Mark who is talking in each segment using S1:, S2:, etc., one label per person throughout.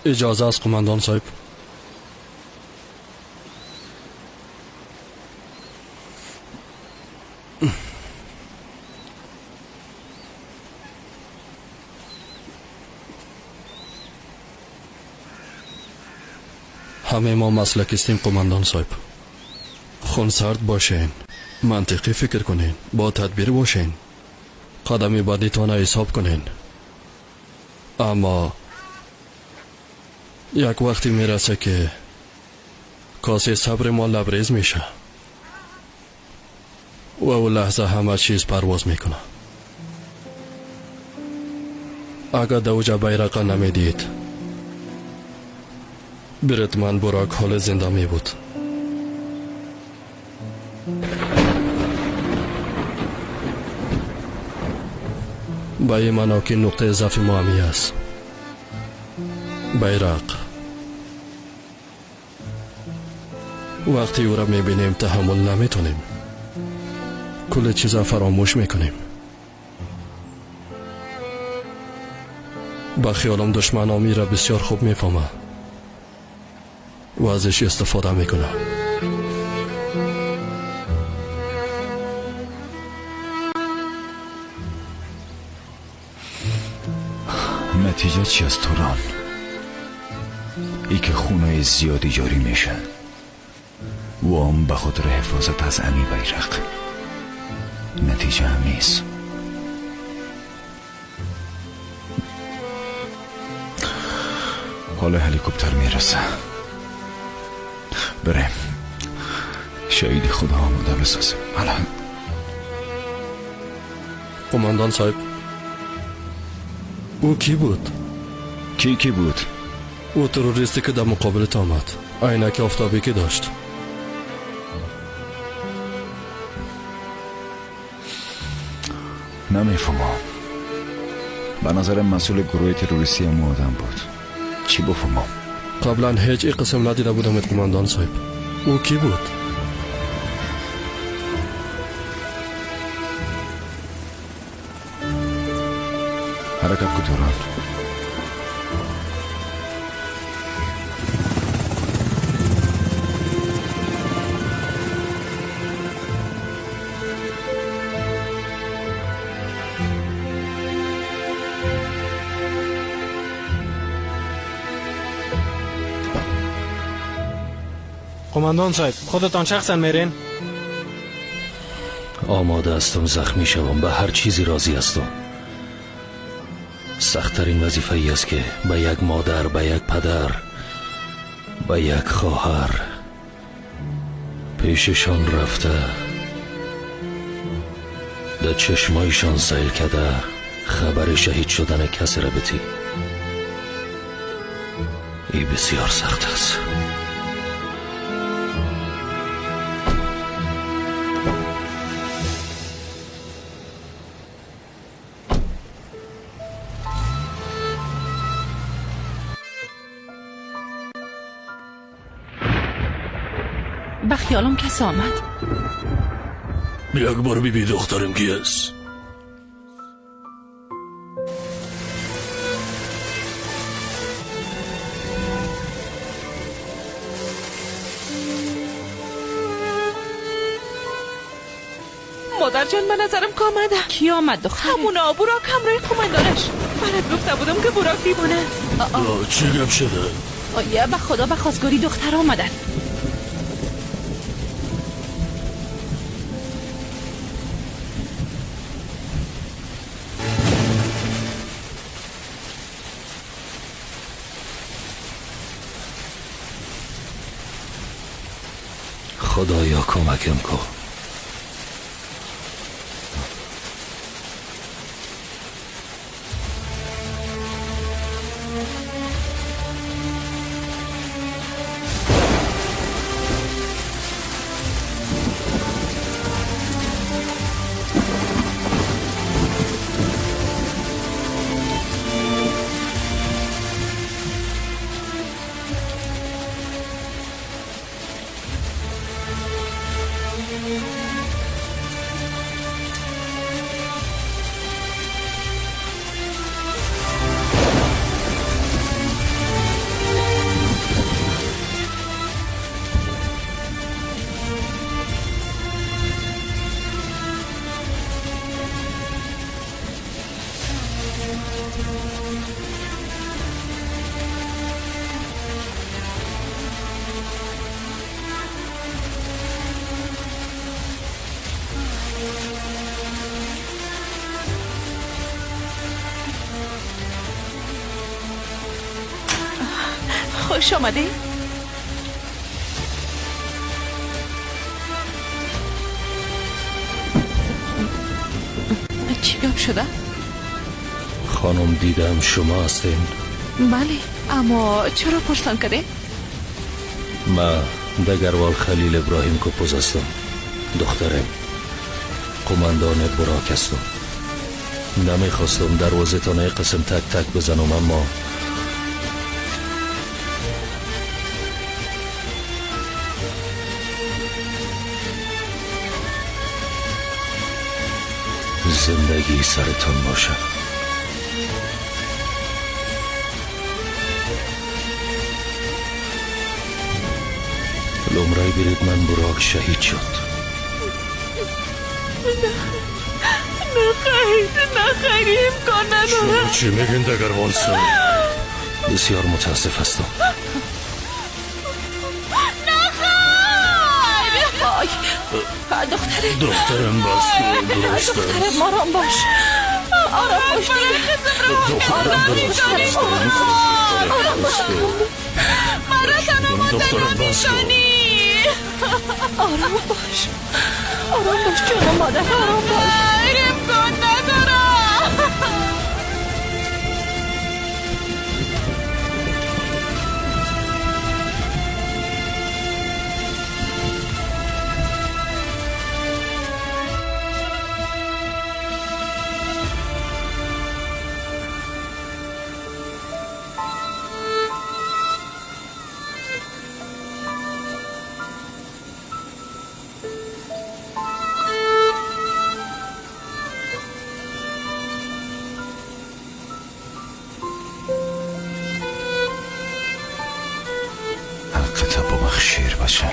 S1: اجازه است قماندان صاحب. همه ما مسلک استیم قماندان صاحب. خونسرد باشین، منطقی فکر کنین، با تدبیر باشین، قدم بعدیتان حساب کنین. اما یک وقتی میرسه که کاسه صبر ما لبریز میشه و او لحظه همه چیز پرواز میکنه. اگر دوجه بیرق نمیدید بریدمن براک حال زنده می بود. به معنا که نقطه ضعف ما همی است. بیرق وقتی او را میبینیم تحمل نمیتونیم، کل چیزا فراموش میکنیم. با خیالم دشمن آمی را بسیار خوب میفهمه و ازش استفاده میکنه.
S2: نتیجه چی است توران؟ ای که خونای زیادی جاری میشه و هم به خاطر حفاظت از امی بیرق. نتیجه هم نیست. حالا هلیکوپتر میرسه. بریم شهید خدا آماده بسازیم. حالا
S1: قماندان صاحب، او کی بود؟
S2: کی بود؟
S1: او تروریستی که در مقابلت آمد، عینک آفتابی که داشت.
S2: نمیفهمم. به نظر مسئول گروه تروریستی ما آدم بود. چی بفهمم؟
S1: قبلا هیچ ای قسم ندیده بودم قماندان صاحب. او کی بود؟
S2: حرکت کو توران.
S3: قماندان صاحب، خودتان شخصا میرین؟
S4: آماده هستم، زخمی شوم، به هر چیزی راضی هستم. سخت‌ترین وظیفه ای است که به یک مادر، به یک پدر، به یک خواهر پیششان رفته، در چشمایشان سیل کرده خبر شهید شدن کسی را بتی. ای بسیار سخت است.
S5: به خیالم کسی آمد.
S4: یک بار بی دخترم کی است؟
S5: مادر جان، به نظرم که آمده. کی آمد دختره؟ همون براک همراه قماندانش. برات گفته بودم که براک دیوانه است.
S4: چی گپ شده؟
S5: آیا به خدا به خواستگاری دختر آمدن.
S4: خدایا کمکم کن.
S5: خوش آمده. چی گم شده؟
S4: خانم دیدم شما هستین.
S5: بله، اما چرا پرسان کده؟
S4: ما دگروال خلیل ابراهیم کپوز هستم. دخترم قماندان براک هستم. نمیخواستم دروازه تانه قسم تک تک بزنم، اما زندگی سرتان باشه. لومرای برید من براک شهید شد.
S5: نه خیلی امکان نداره.
S1: چی میگین دگروال صاحب؟
S4: بسیار متاسف هستم.
S1: دخترم بس درست
S5: دخترم آرام باش. آرام باش.
S1: دخترم درست
S5: آرام باش.
S1: دخترم بس
S5: آرام باش. آرام باش جانم مادر. آرام باش. امکان نداره.
S2: حقت ببخشیر باشه.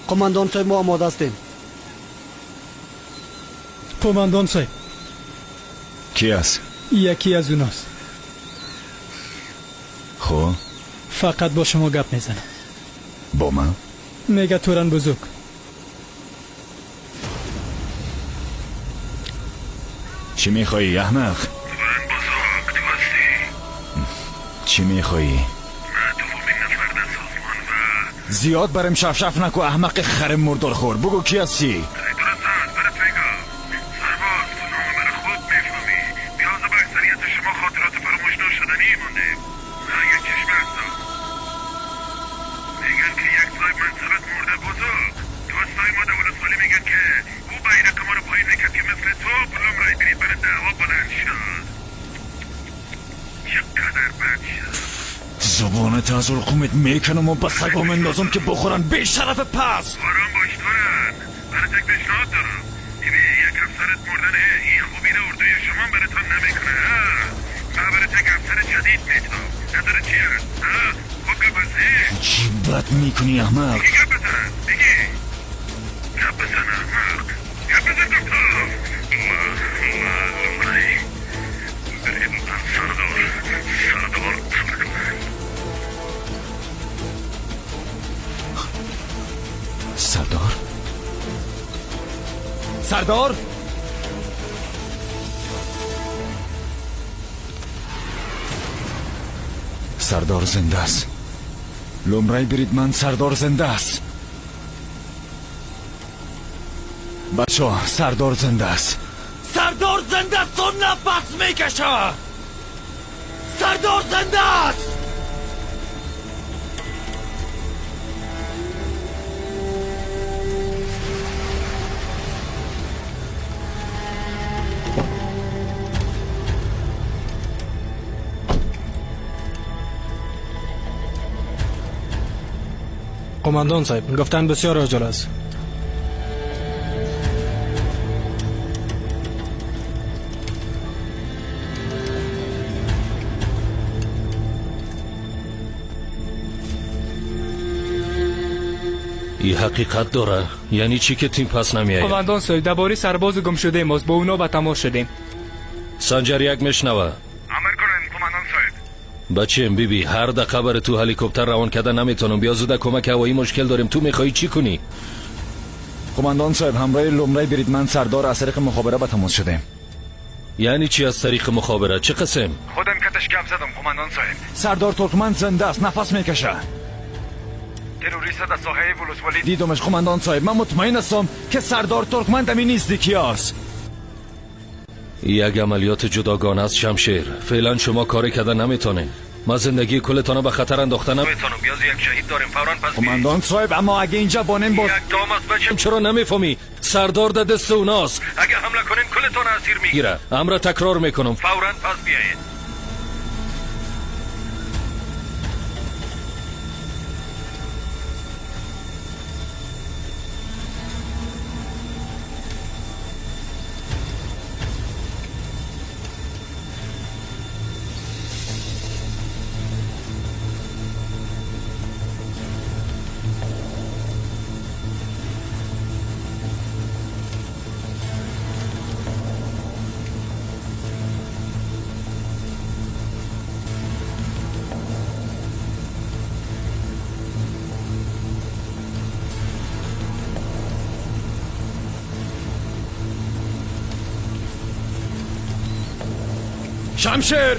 S6: قماندان صاحب ما آماده هستیم.
S3: قماندان صاحب
S2: کی است؟
S3: یکی از اوناست.
S2: خب
S3: فقط با شما گپ میزنم.
S2: با من؟
S3: میگه توران بزرگ.
S2: چی میخوایی احمق؟
S7: توران بزرگ تو هستی؟
S2: چی میخوایی؟
S7: من دومین نفر در سازمان و
S2: زیاد برم شفشف نکو احمق خرم مردار خور. بگو کی هستی؟
S7: درست است. برات میگم سرباز، تو نام من خود میفهمی. نیاز به اکثریت شما خاطرات فراموش نشدنی مانده. من یک چشم هستم. میگن که یک صاحب منصبت مرده بزرگ. دوستای ما دولت ولی میگن که او بیرق ما رو پایین میکرد که مثل تو پلوم رای برید برای دعوا بلند شد. چقدر بد شد.
S2: زبانت از رقومت میکنم و به سگام اندازم که بخورن بی شرف پس.
S7: آرام باش تورن. برات یک پیشنهاد دارم. یک افسرت مردن این خوبی رو اردوی شما براتان نمیکنه. من برات یک افسر جدید میتونم. نظر چی هست؟ خب گپ بزنی؟
S2: چی بد میکنی احمق؟
S7: بگی گپ بزن. بگی گپ بزن احمق. گپ بزن دکتر. لومرای برید من سردار
S2: سردار؟ سردار؟ سردار زنده است. لومرای برید من سردار زنده است. بچه ها سردار زنده است. سردار زنده است و نفس میکشه. سردار زنده است.
S3: قماندان صاحب گفتن بسیار عاجل است.
S4: این حقیقت داره؟ یعنی چی که تیم پس نمیایه؟
S8: قماندان صاحب درباره سرباز گم شده ماست، با اونا به تماس شدیم.
S4: سنجر یک میشنوه.
S7: عمل کنین قماندان صاحب.
S4: بچیم بیبی هر دقیقه بر تو هلیکوپتر روان کردن نمیتونم، بیا زود کمک هوایی مشکل داریم. تو میخوای چی کنی؟
S2: قماندان صاحب همراه لومړی بریدمن سردار از طریق مخابره به تماس شدیم.
S4: یعنی چی از طریق مخابره؟ چه قسم؟
S7: خودم کتش گپ زدم قماندان صاحب.
S2: سردار ترکمن زنده است، نفس میکشه.
S7: تروریست در ساحه ولسوالی
S2: دیدمش قماندان صاحب. من مطمئن هستم که سردار ترکمن در این نزدیکی است.
S4: یک عملیات جداگانه است شمشیر. فعلا شما کاری کردن نمیتونین. ما زندگی کلتان به خطر انداختن نمیتونم. بیاز یک شهید داریم فوراً پس
S2: قماندان صاحب اما اگه اینجا بانیم باز
S7: یک دام است بچم.
S4: چرا نمیفهمی؟ سردار در دست اوناست.
S7: اگه حمله کنین کلتان اسیر میگیره.
S4: امر تکرار میکنم.
S7: فوراً پس بیایید.
S2: شمشیر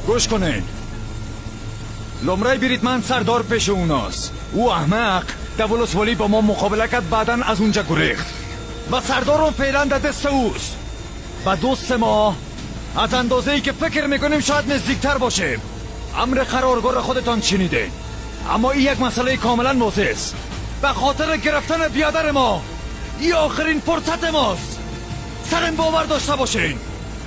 S2: گوش کنین. لومړی بریدمن سردار پیش اوناست. او احمق در ولسوالی با ما مقابله کرد، بعداً از اونجا گریخت و سردار رو فعلا در دست اوست. و دوست ما از اندازه ای که فکر میکنیم شاید نزدیکتر باشه. امر قرارگاه خودتان شنیده، اما این یک مسئله کاملا واضح است. به خاطر گرفتن بیادر ما این آخرین فرصت ماست. سرم باور داشته باشین،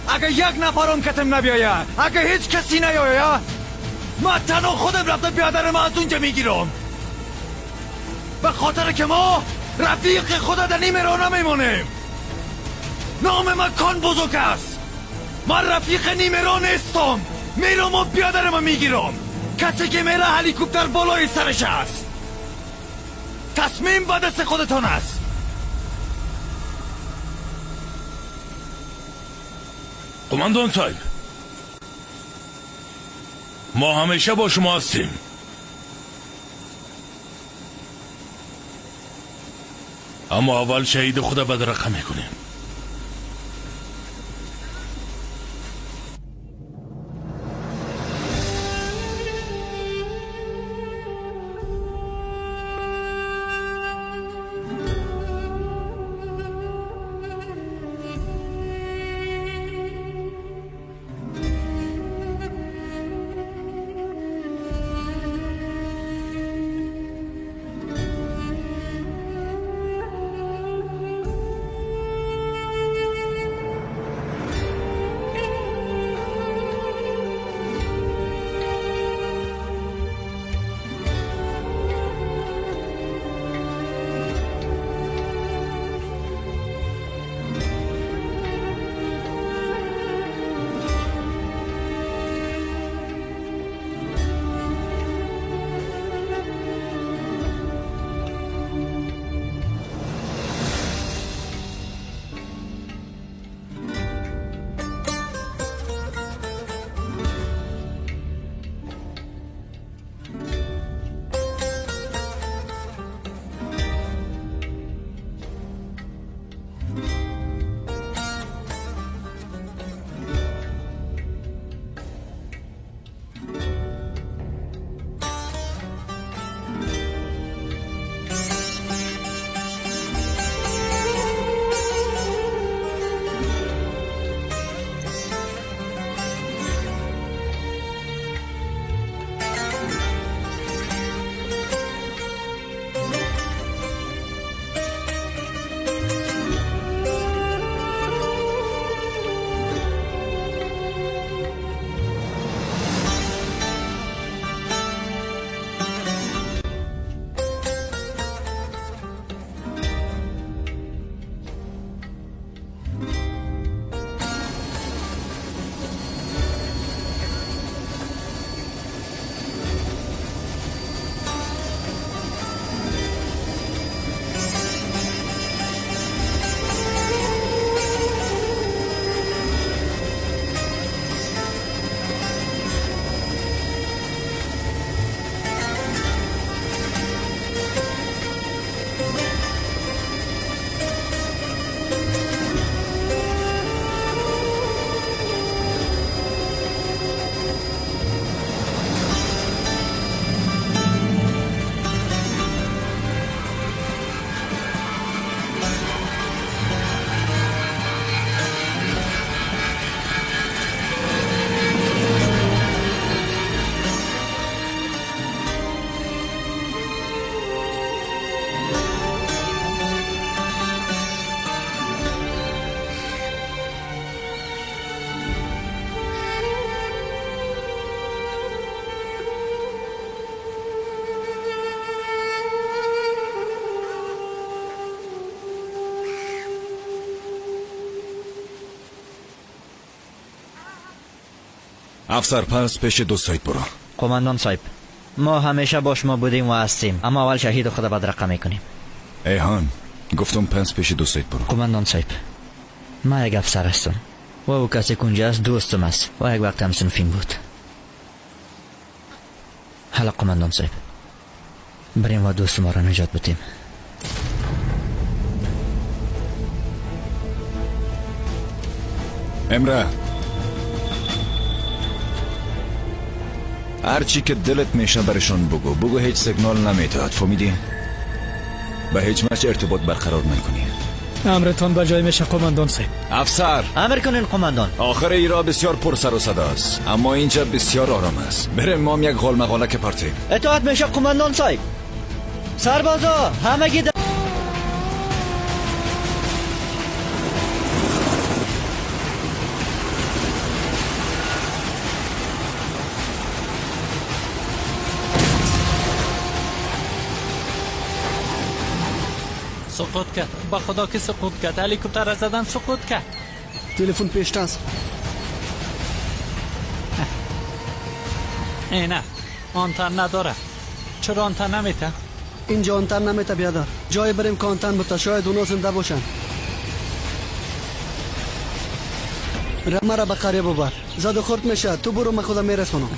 S2: اگه یک نفرم کتم نبیایه، اگه هیچ کسی نیایه، من تنها خودم رفته بیادر ما از اونجا میگیرم. به خاطر که ما رفیق خدا در نیم راه نمیمونیم. نام من کان بزرگ است. من رفیق نیم راه نیستم. میرم و بیادر ما میگیرم. کسی که میره هلیکوپتر بالای سرش است. تصمیم به دست خودتان است.
S9: قماندان صاحب ما همیشه با شما هستیم. اما اول شهید خدا بدرقه میکنیم.
S2: افسر پس پیش دو سایت برو.
S10: قماندان صاحب، ما همیشه با شما بودیم و هستیم، اما اول شهید خود بدرقه میکنیم.
S2: ایهان گفتم پس پیش دو سایت برو.
S10: قماندان صاحب، ما یک افسر هستم و او کسی کنجا است دوستم است و یک وقت هم سنفیم بود. حالا قماندان صاحب بریم و دوست ما را نجات بدیم.
S2: امره هرچی که دلت میشه برشان بگو هیچ سیگنال نمیداد، فهمیدی؟ به هیچ وجه ارتباط برقرار نکنی.
S3: امرتان به جای میشه قماندان صاحب.
S2: افسر
S10: امر کنین قماندان.
S2: آخر ایرا بسیار پر سر و صدا است، اما اینجا بسیار آرام است. بریم ما هم یک غال مغاله که پارتیم.
S10: اطاعت میشه قماندان صاحب. سربازا همگی
S8: سقوط کرد. با خدا که سقوط کرد. هلیکوپتر را زدن سقوط کرد.
S6: تلفن پیشت است.
S8: نه آنتن نداره. چرا آنتن نمیته؟
S6: اینجا آنتن نمیته بیادر. جای بریم که آنتن بتا، شاید اونا زنده باشن. رمه را به قریه ببر، زد و خورد میشه. تو برو، من خودم میرسونم.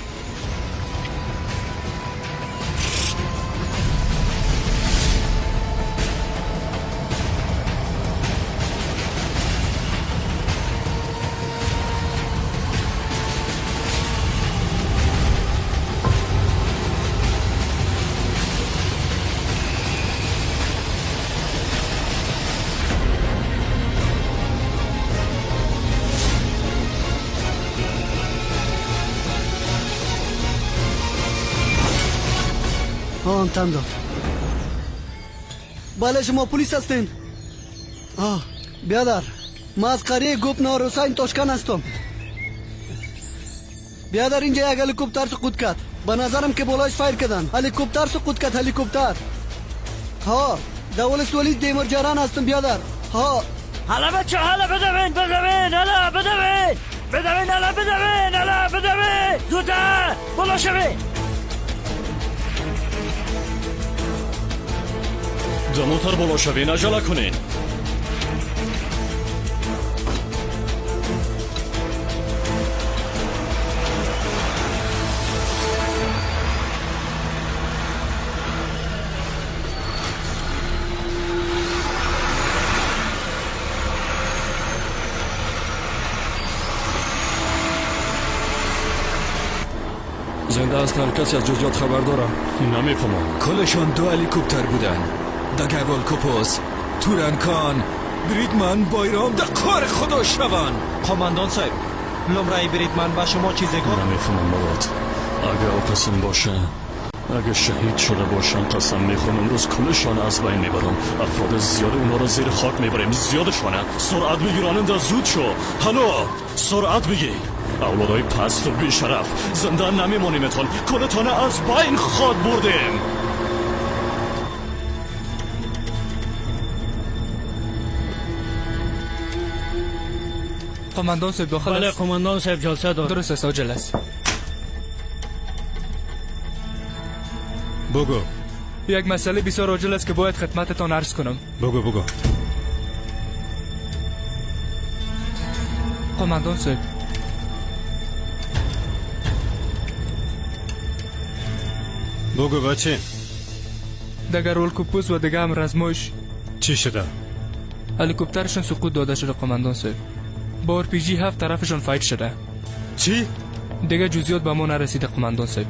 S6: آنتن داد. بله شما پلیس هستین؟ بیادر، ما از قریه گوپنار حسین تاشکن هستم. بیادر اینجا یک هلیکوپتر سقوط کرد. به نظرم که بالایش فایر کردن. هلیکوپتر سقوط کرد. هلیکوپتر. دولت ولید دیمر جران هستم بیادر.
S10: حالا بچه حالا بدوین حالا بدوین زودتر بالا شوین.
S1: زمانتر بالا شوین، عجله کنین. زنده هستن؟ کسی از جزئیات خبر داره؟ نمیفهمم.
S2: کلشان دو هلیکوپتر بودن. دگوال کوپوس، تورنکان، بریدمن بایرام در کار خدا شوان.
S3: قماندان صاحب، نمره بریدمن با شما چیزی گفت؟
S1: نمیفهمم مواد. اگه آقاسم باشه، اگه شهید شده باشن، قسم میخورم امروز کلشان از بین میبرم. افراد زیاد اونا رو زیر خاک میبریم. زیادشانه. سرعت بگیرانم در زود شو. هلو سرعت بگیر. اولادای پست و بیشرف زنده نمیمونیمتون. کلتان از بین خود بردیم.
S8: قماندان صاحب داخل
S3: بله قماندان صاحب جلسه دار.
S8: درست است عاجل است.
S3: بگو.
S8: یک مسئله بسیار عاجل است که باید خدمتتان عرض کنم.
S3: بگو.
S8: قماندان صاحب،
S3: بگو بچه.
S8: دگر هلیکوپتر و دیگه هم رزمایش
S3: چی شده؟
S8: هلیکوپترشون سقوط داده شده قماندان صاحب. با RPG 7 طرفشون فایت شده.
S3: چی؟
S8: دیگه جزئیات به ما نرسیده قماندان صاحب.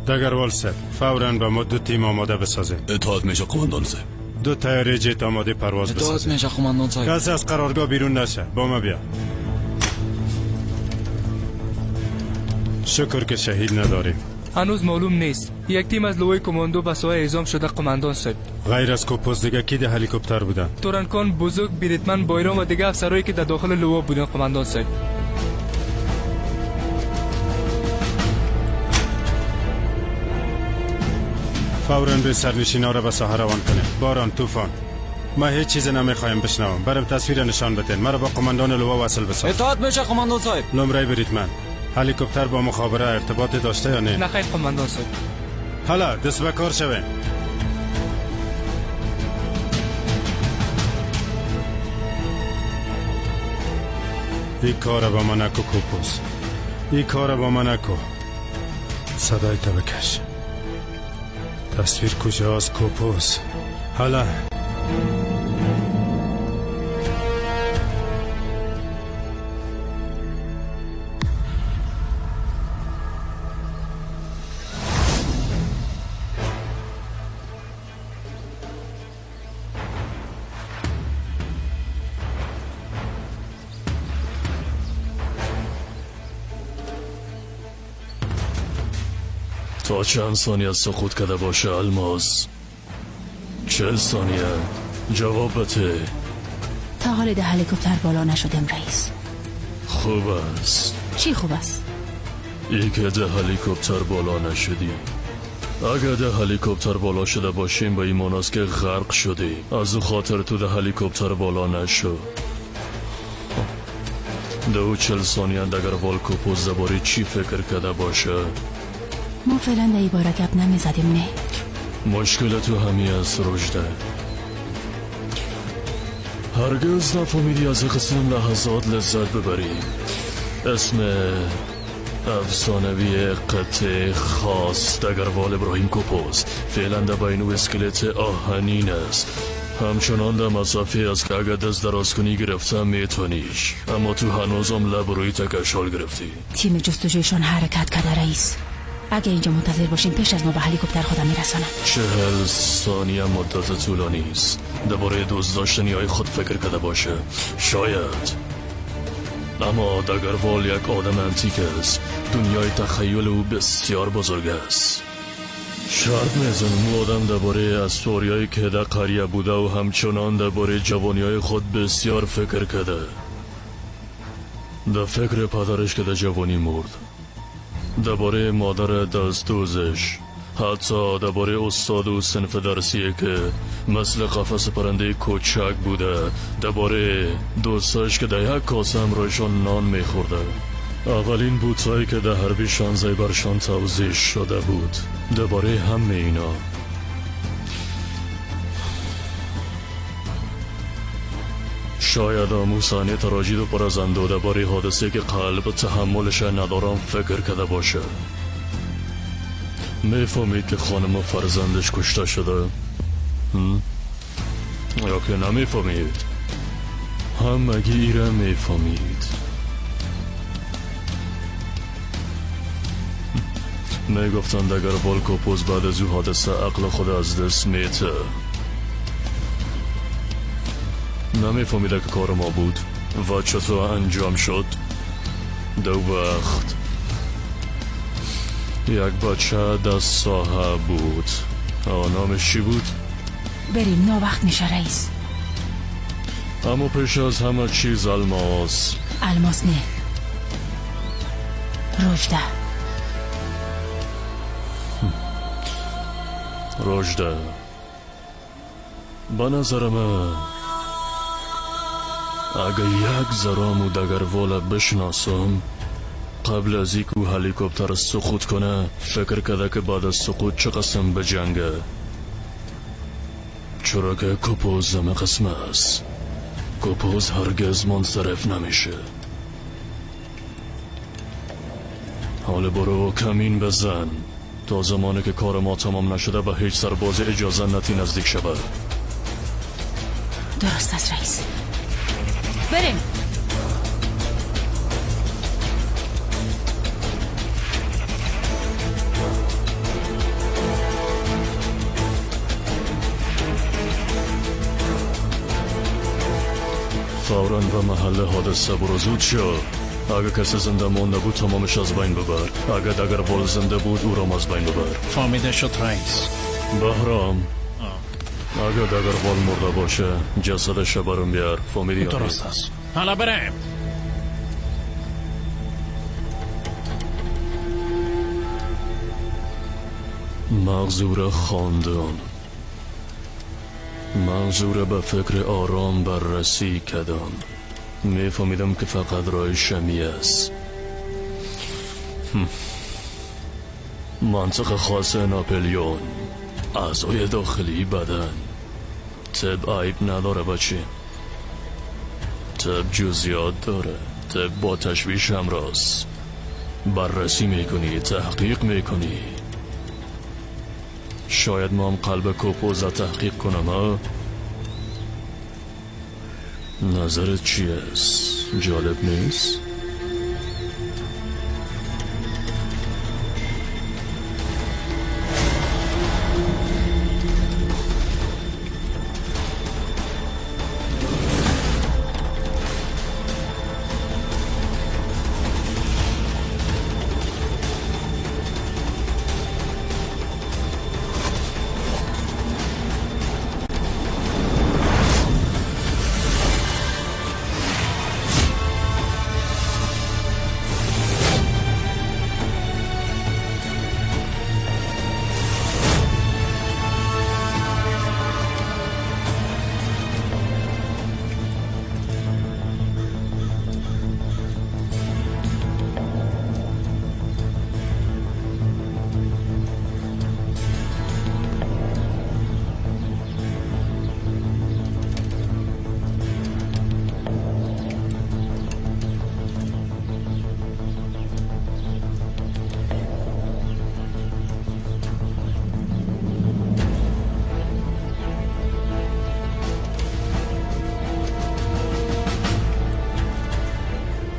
S3: دگروال صاحب، فوراً به ما دو تیم آماده بسازید.
S1: اطاعت میشه قماندان صاحب.
S3: دو تیاره جت آماده پرواز بسازید.
S1: اطاعت میشه قماندان صاحب.
S3: کسی از قرارگاه بیرون نشه. با ما بیا. شکر که شهید نداریم.
S8: هنوز معلوم نیست. یک تیم از لوای کماندو به سایه اعزام شده قماندان صاحب.
S3: غیر از کوپوس دیگه کی ده هلیکوپتر بودن؟
S8: تورنکان، بزرگ، بریدمن، بایرام و دیگه افسرایی که در داخل لوا بودن قماندان صاحب.
S3: فوراً به سرنشینا را به ساحل روان کنه. باران، طوفان
S11: ما هیچ چیز نمیخوایم بشنوم. برم تصویر نشان بدین. مرا با قماندان لوا وصل بساز.
S3: اطاعت میشه قماندان صاحب.
S11: نمره بریتمن، هلیکوپتر با مخابره ارتباط داشته یا نه؟
S8: نه خیر قماندان صاحب.
S11: حالا دست به کار شوین. این کار با من نکو کوپوس، این کار با من نکو. صدای تو بکش. تصویر کجاست کوپوس؟ حالا
S1: تا چند ثانیه سقوط کرده باشه الماس؟ 40 ثانیه. جواب بده.
S12: تا حال ده هلیکوپتر بالا نشدم رئیس.
S1: خوب است.
S12: چی خوب است؟
S1: ای که ده هلیکوپتر بالا نشدی. اگر ده هلیکوپتر بالا شده باشیم به این معناست که غرق شدی. از او خاطر تو ده هلیکوپتر بالا نشو. 40 ثانیه اگر والکوپوز زباری چی فکر کرده باشه؟
S12: ما فعلا در ایباره گپ نمیزدیم نه.
S1: مشکل تو همی است رجده. هرگز نفهمیدی از قسم لحظات لذت ببری. اسم افسانوی قطع خاص دگروال ابراهیم کوپوز فعلا در بین و اسکلت آهنین است. همچنان در مسافه است که اگر دست دراز کنی گرفتم میتونیش، اما تو هنوزم لب روی تکشال گرفتی.
S12: تیم جستجویشان حرکت کرده رئیس. اگه اینجا منتظر باشیم پیش از ما به هلیکوپتر خودم میرسانم.
S1: 40 ثانیه مدت طولانی است. درباره دزداشتنی های خود فکر کرده باشه. شاید، اما دگروال یک آدم انتیک است. دنیای تخیل او بسیار بزرگ است. شرط میزنم او آدم درباره اسطوریایی که در قریه بوده و همچنان درباره جوانی های خود بسیار فکر کرده. در فکر پدرش که در جوانی مرد، درباره مادر دستدوزش، حتی درباره استاد و صنف درسیه که مثل قفس پرنده کوچک بوده، درباره دوستاش که در یک کاسه همراهشان نان میخورده. اولین بوتایی که در حربی شانزه برشان توضیح شده بود. درباره همه اینا شاید آموزانه تراجید و پرزنده و درباره حادثه که قلب تحملش ندارم فکر کرده باشه. میفهمید که خانم و فرزندش کشته شده؟ یا که نمیفهمید؟ همگی ایره میفهمید. میگفتند اگر والکوپوز بعد از او حادثه عقل خود از دست میته. نمیفهمیده که کار ما بود و چطور انجام شد. دو وقت یک بچه در ساحه بود. نامش چی بود؟
S12: بریم نا وقت میشه رئیس.
S1: اما پیش از همه چیز الماس.
S12: الماس نه، رجده.
S1: رجده به نظر من اگه یک زرامو دگروال بشناسم، قبل از اینکه هلیکوپتر سقوط کنه فکر کرده که بعد از سقوط چه قسم به جنگه. چرا که کوپوز همه قسم است. کوپوز هرگز منصرف نمیشه. حالا برو کمین بزن تا زمانی که کار ما تمام نشده به هیچ سرباز اجازه نتی نزدیک شود.
S12: درست است رئیس. بریم.
S1: فوراً به محل حادثه برو. زود شو. اگه کسی زنده مونده بود تمامش از بین ببر. اگه دگروال زنده بود او را از بین ببر.
S9: فهمیده شد رئیس.
S1: بهرام، اگه دگروال مرده باشه جسدش برام بیار. فهمیدی؟
S9: درست است. حالا بریم.
S1: مغزور خاندان منظور به فکر آرام بررسی کردم. میفهمیدم که فقط راه شمی است. منطق خاص ناپلیون، اعضای داخلی بدن. طب عیب نداره بچه، طب جزئیات داره. طب با تشویش همراست. بررسی میکنی، تحقیق میکنی. شاید ما هم قلب کوپوز تحقیق کنم ها؟ نظرت چی است؟ جالب نیست؟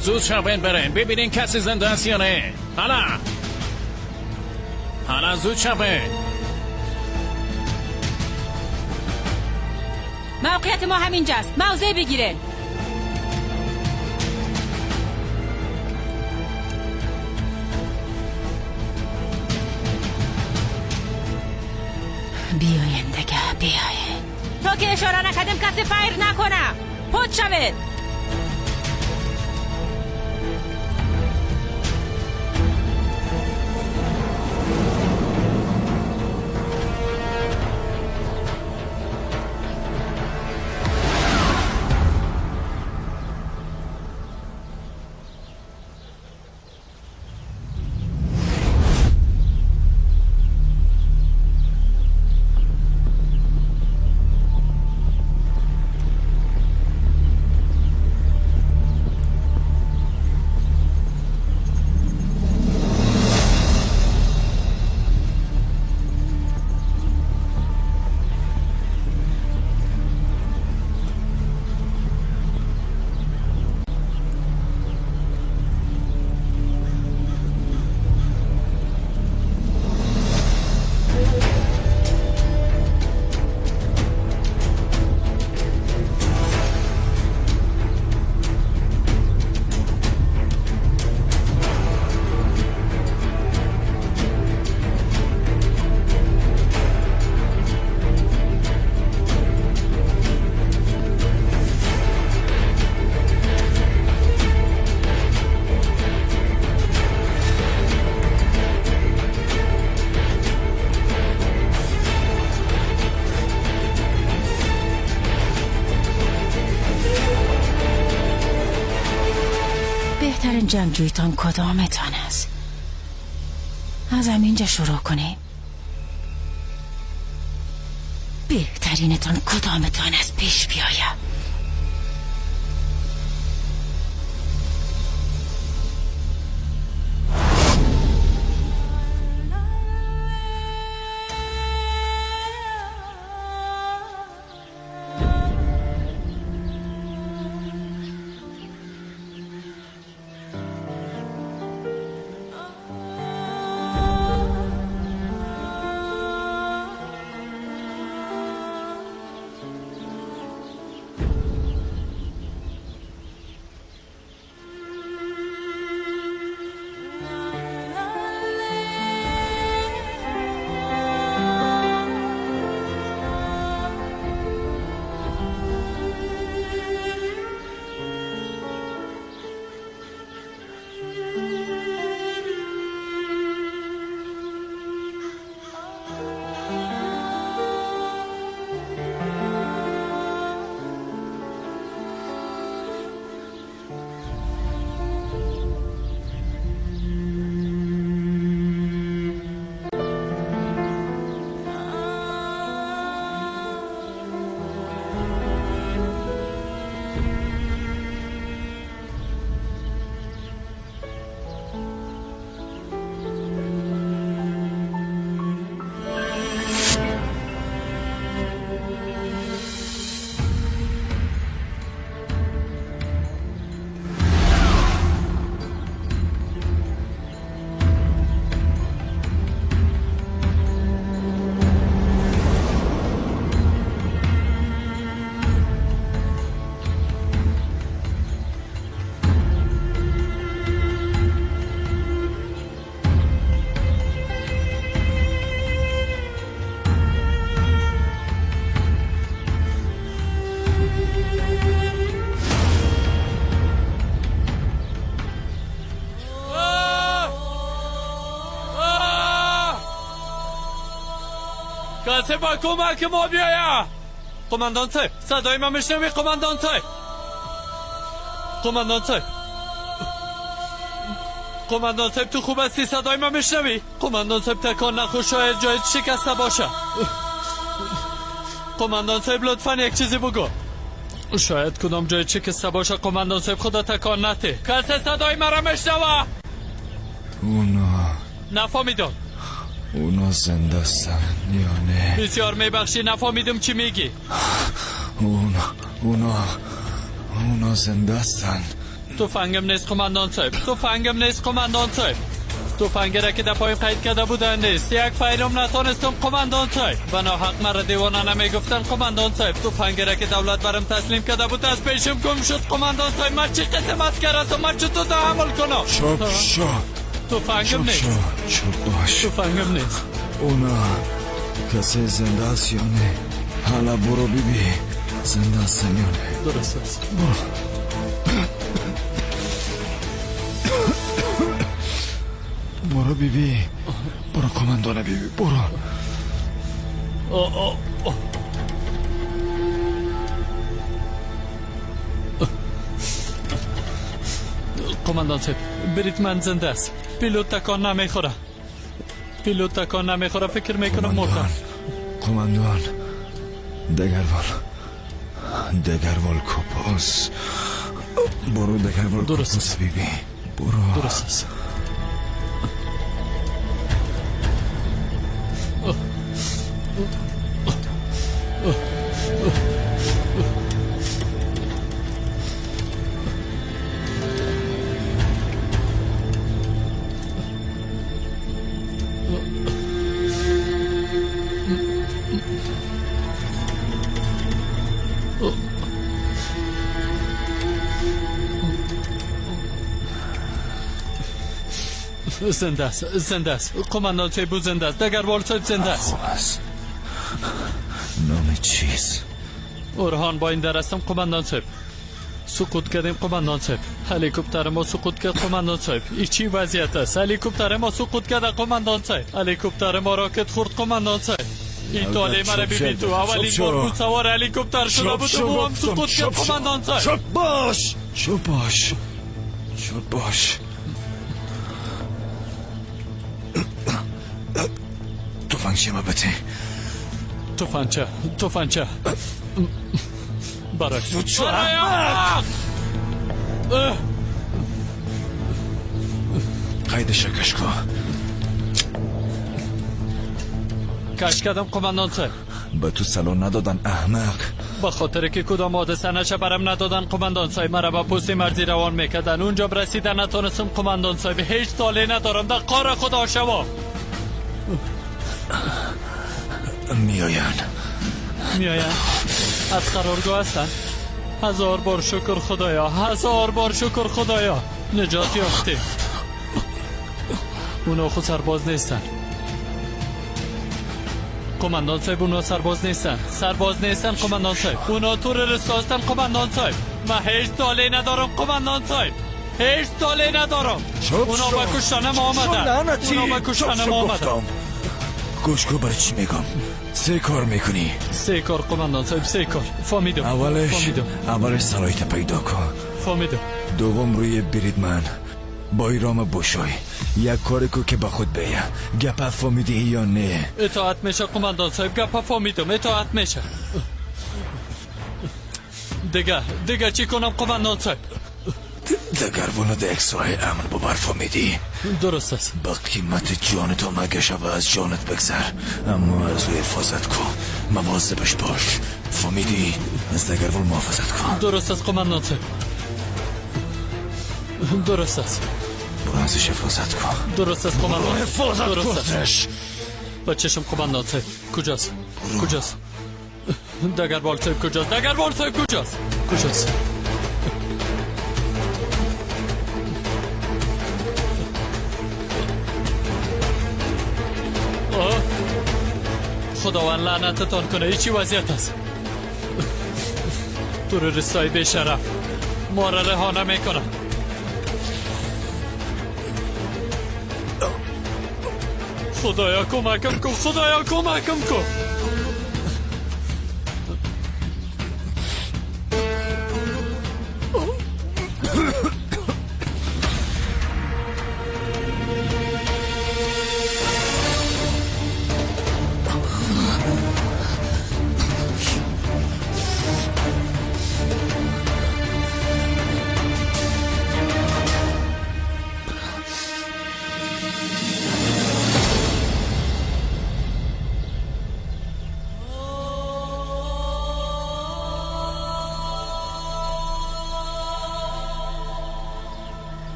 S9: زود شوین برین ببینین کسی زنده است یا نه. حالا زود شوین.
S12: موقعیت ما همینجاست. موضع بگیره. بیاین دیگه بیاین. تا که اشاره نکردم کسی فایر نکنه. پود شوید. بهترین جنگجویتان کدامتان است؟ از همینجا شروع کنیم. بهترینتان کدامتان است؟ پیش بیاید.
S3: کسی با کمک ما بیایا. قماندان صاحب صدای من میشنوی؟ قماندان صاحب، قماندان صاحب، قماندان صاحب تو خوب هستی؟ صدای من میشنوی؟ قماندان صاحب تکان نخور، شاید جایت شکسته باشه. قماندان صاحب لطفا یک چیزی بگو. شاید کدام جای شکسته باشه. قماندان صاحب خدا تکان نته. کسی صدای مرا میشنوه؟
S2: اونا
S3: نفهمیدم.
S2: اونا زنده هستن یا نه؟
S3: بسیار میبخشی نفهمیدم چی میگی.
S2: اونا زنده هستن.
S3: تفنگم نیست قماندان صاحب، تفنگم نیست قماندان صاحب. تفنگی را که در پایم قید کرده بودن نیست. یک فیرم نتانستم قماندان صاحب. بنا حق مرا دیوانه نمیگفتن قماندان صاحب. تفنگی را که دولت برم تسلیم کرده بود از پیشم گم شد قماندان صاحب. من چی قسمت کردم؟ من چطور تحمل کنم؟ تفنگم نیست.
S2: چوب باش.
S3: تفنگم نیست.
S2: اونا کسی زنده است یا نه؟ حالا برو بیبی زنده هستن یا نه؟
S3: درست است.
S2: برو بیبی، برو قماندان بیبی، برو.
S3: قماندان صاحب برید من زنده است. پیلوت تکان نمیخوره. پیلوت تکان نمیخوره. فکر میکنم مردم.
S2: قماندان دگروال کوپوس. برو دگروال کوپوس بیبی، برو.
S3: درست است. زنده است، زنده است. قماندان صاحب زنده است. دگروال صاحب زنده است.
S2: نام چیست؟
S3: اورهان با این در هستم قماندان صاحب. سقوط کردیم قماندان صاحب. هلیکوپتر ما سقوط کرد قماندان صاحب. این چی وضعیت است؟ هلیکوپتر ما سقوط کرد قماندان صاحب. هلیکوپتر ما راکت خورد قماندان صاحب. این طاله مرا ببین تو. اولین بار بود سوار هلیکوپتر شده بود و هم سقوط کرد قماندان صاحب.
S2: چوب باش. تفنگچه ما بده.
S3: تفنگچه برای
S2: قیدش کش کن.
S3: کش کردم قماندان صاحب.
S2: به تو سلام ندادن احمق.
S3: به خاطر که کدام حادثه نشه برم ندادن قماندان صاحب. مرا به پست مرزی روان میکردن. اونجا برسیدن نتونستم قماندان صاحب. هیچ طاله ندارم. در قار خدا شوا.
S2: میاین
S3: از قرارگاه هستن. 1000 بار شکر خدایا. 1000 بار شکر خدایا. نجات یافتیم. اونا خود سرباز نیستن قماندان صاحب. اونا سرباز نیستن قماندان صاحب. اونا تروریست هستن قماندان صاحب. من هیچ طاله ندارم قماندان صاحب. هیچ طاله ندارم. اونا با کشتنم آمدن.
S2: گوش کن برای چی میگم. 3 کار میکنی.
S3: 3 کار قماندان صاحب. 3 کار. فهمیدم.
S2: اولش صلاحیت پیدا کن.
S3: فهمیدم.
S2: دوم روی بریدمن با ایرام بوشوی. یک کاری که به خود بیا. گپ فهمیدی یا نه؟
S3: اطاعت میشه قماندان صاحب. گپ فهمیدم. اطاعت میشه. دیگه چی کنم قماندان صاحب؟
S2: دگروانو در یک سایه امن ببر. فهمیدی؟
S3: درست است.
S2: با قیمت جانتو مگشه و از جانت بگذر. اما از او حفاظت کن. مواظبش باش. فهمیدی؟ از دگروان محافظت کن.
S3: درست است قماندان صاحب. درست است.
S2: برو ازش حفاظت کن.
S3: درست است قماندان.
S2: حفاظت کن.
S3: بچه‌شم قماندان صاحب. کجاست؟ دگروال صاحب کجاست؟ خداوند لعنتتان کنه. ای چی وضعیت است؟ تروریستای بیشرف ما را رها نمیکنن. خدایا کمکم کن.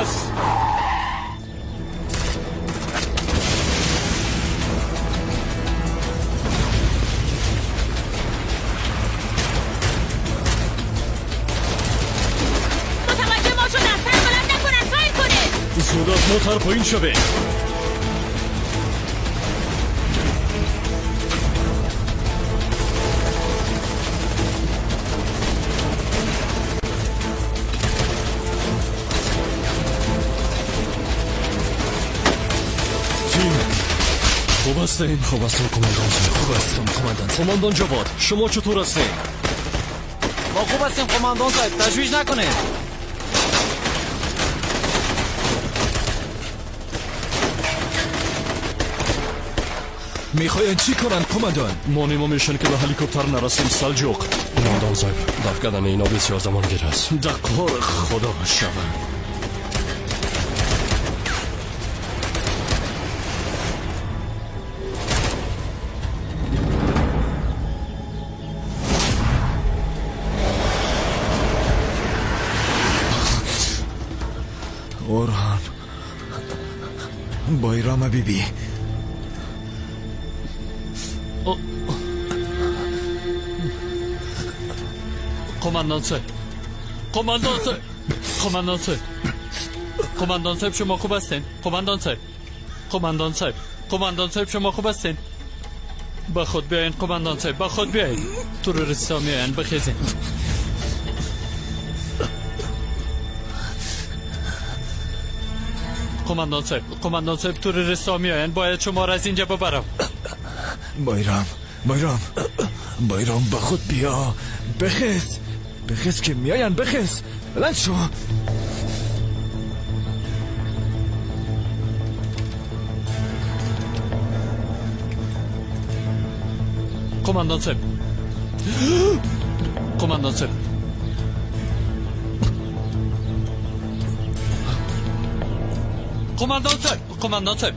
S1: است.
S5: متوجه ما شدن. سر بلند نکنن. فایر کنه.
S1: زود از موتر پایین شوه. خوب هستین؟
S13: خوب هستم کماندان. خوب هستم کماندان.
S1: کماندان جواد شما چطور هستین؟
S6: ما خوب هستیم کماندان صاحب، تشویش نکنید.
S13: میخواین چی کنن کماندان؟
S1: ما نیما میشن که به هلیکوپتر نرسیم سلجوق.
S13: کماندان صاحب دفع کردن اینا بسیار زمان گیر است.
S1: در کار خدا شود.
S2: اورهان بایرام بیبی
S3: کماندان صاحب کماندان صاحب کماندان صاحب کماندان صاحب شما خوب هستین؟ کماندان صاحب کماندان صاحب کماندان صاحب شما خوب هستین؟ با خود بیاین کماندان صاحب با خود بیاین. تروریستا میاین بخیزین. کماندان صاحب تروریستا میاین. باید شما را از اینجا ببرم.
S2: بایرام به خود بیا. بخیز که میاین. بخیز بلند شو.
S3: کماندان صاحب کماندان صاحب کماندان صاحب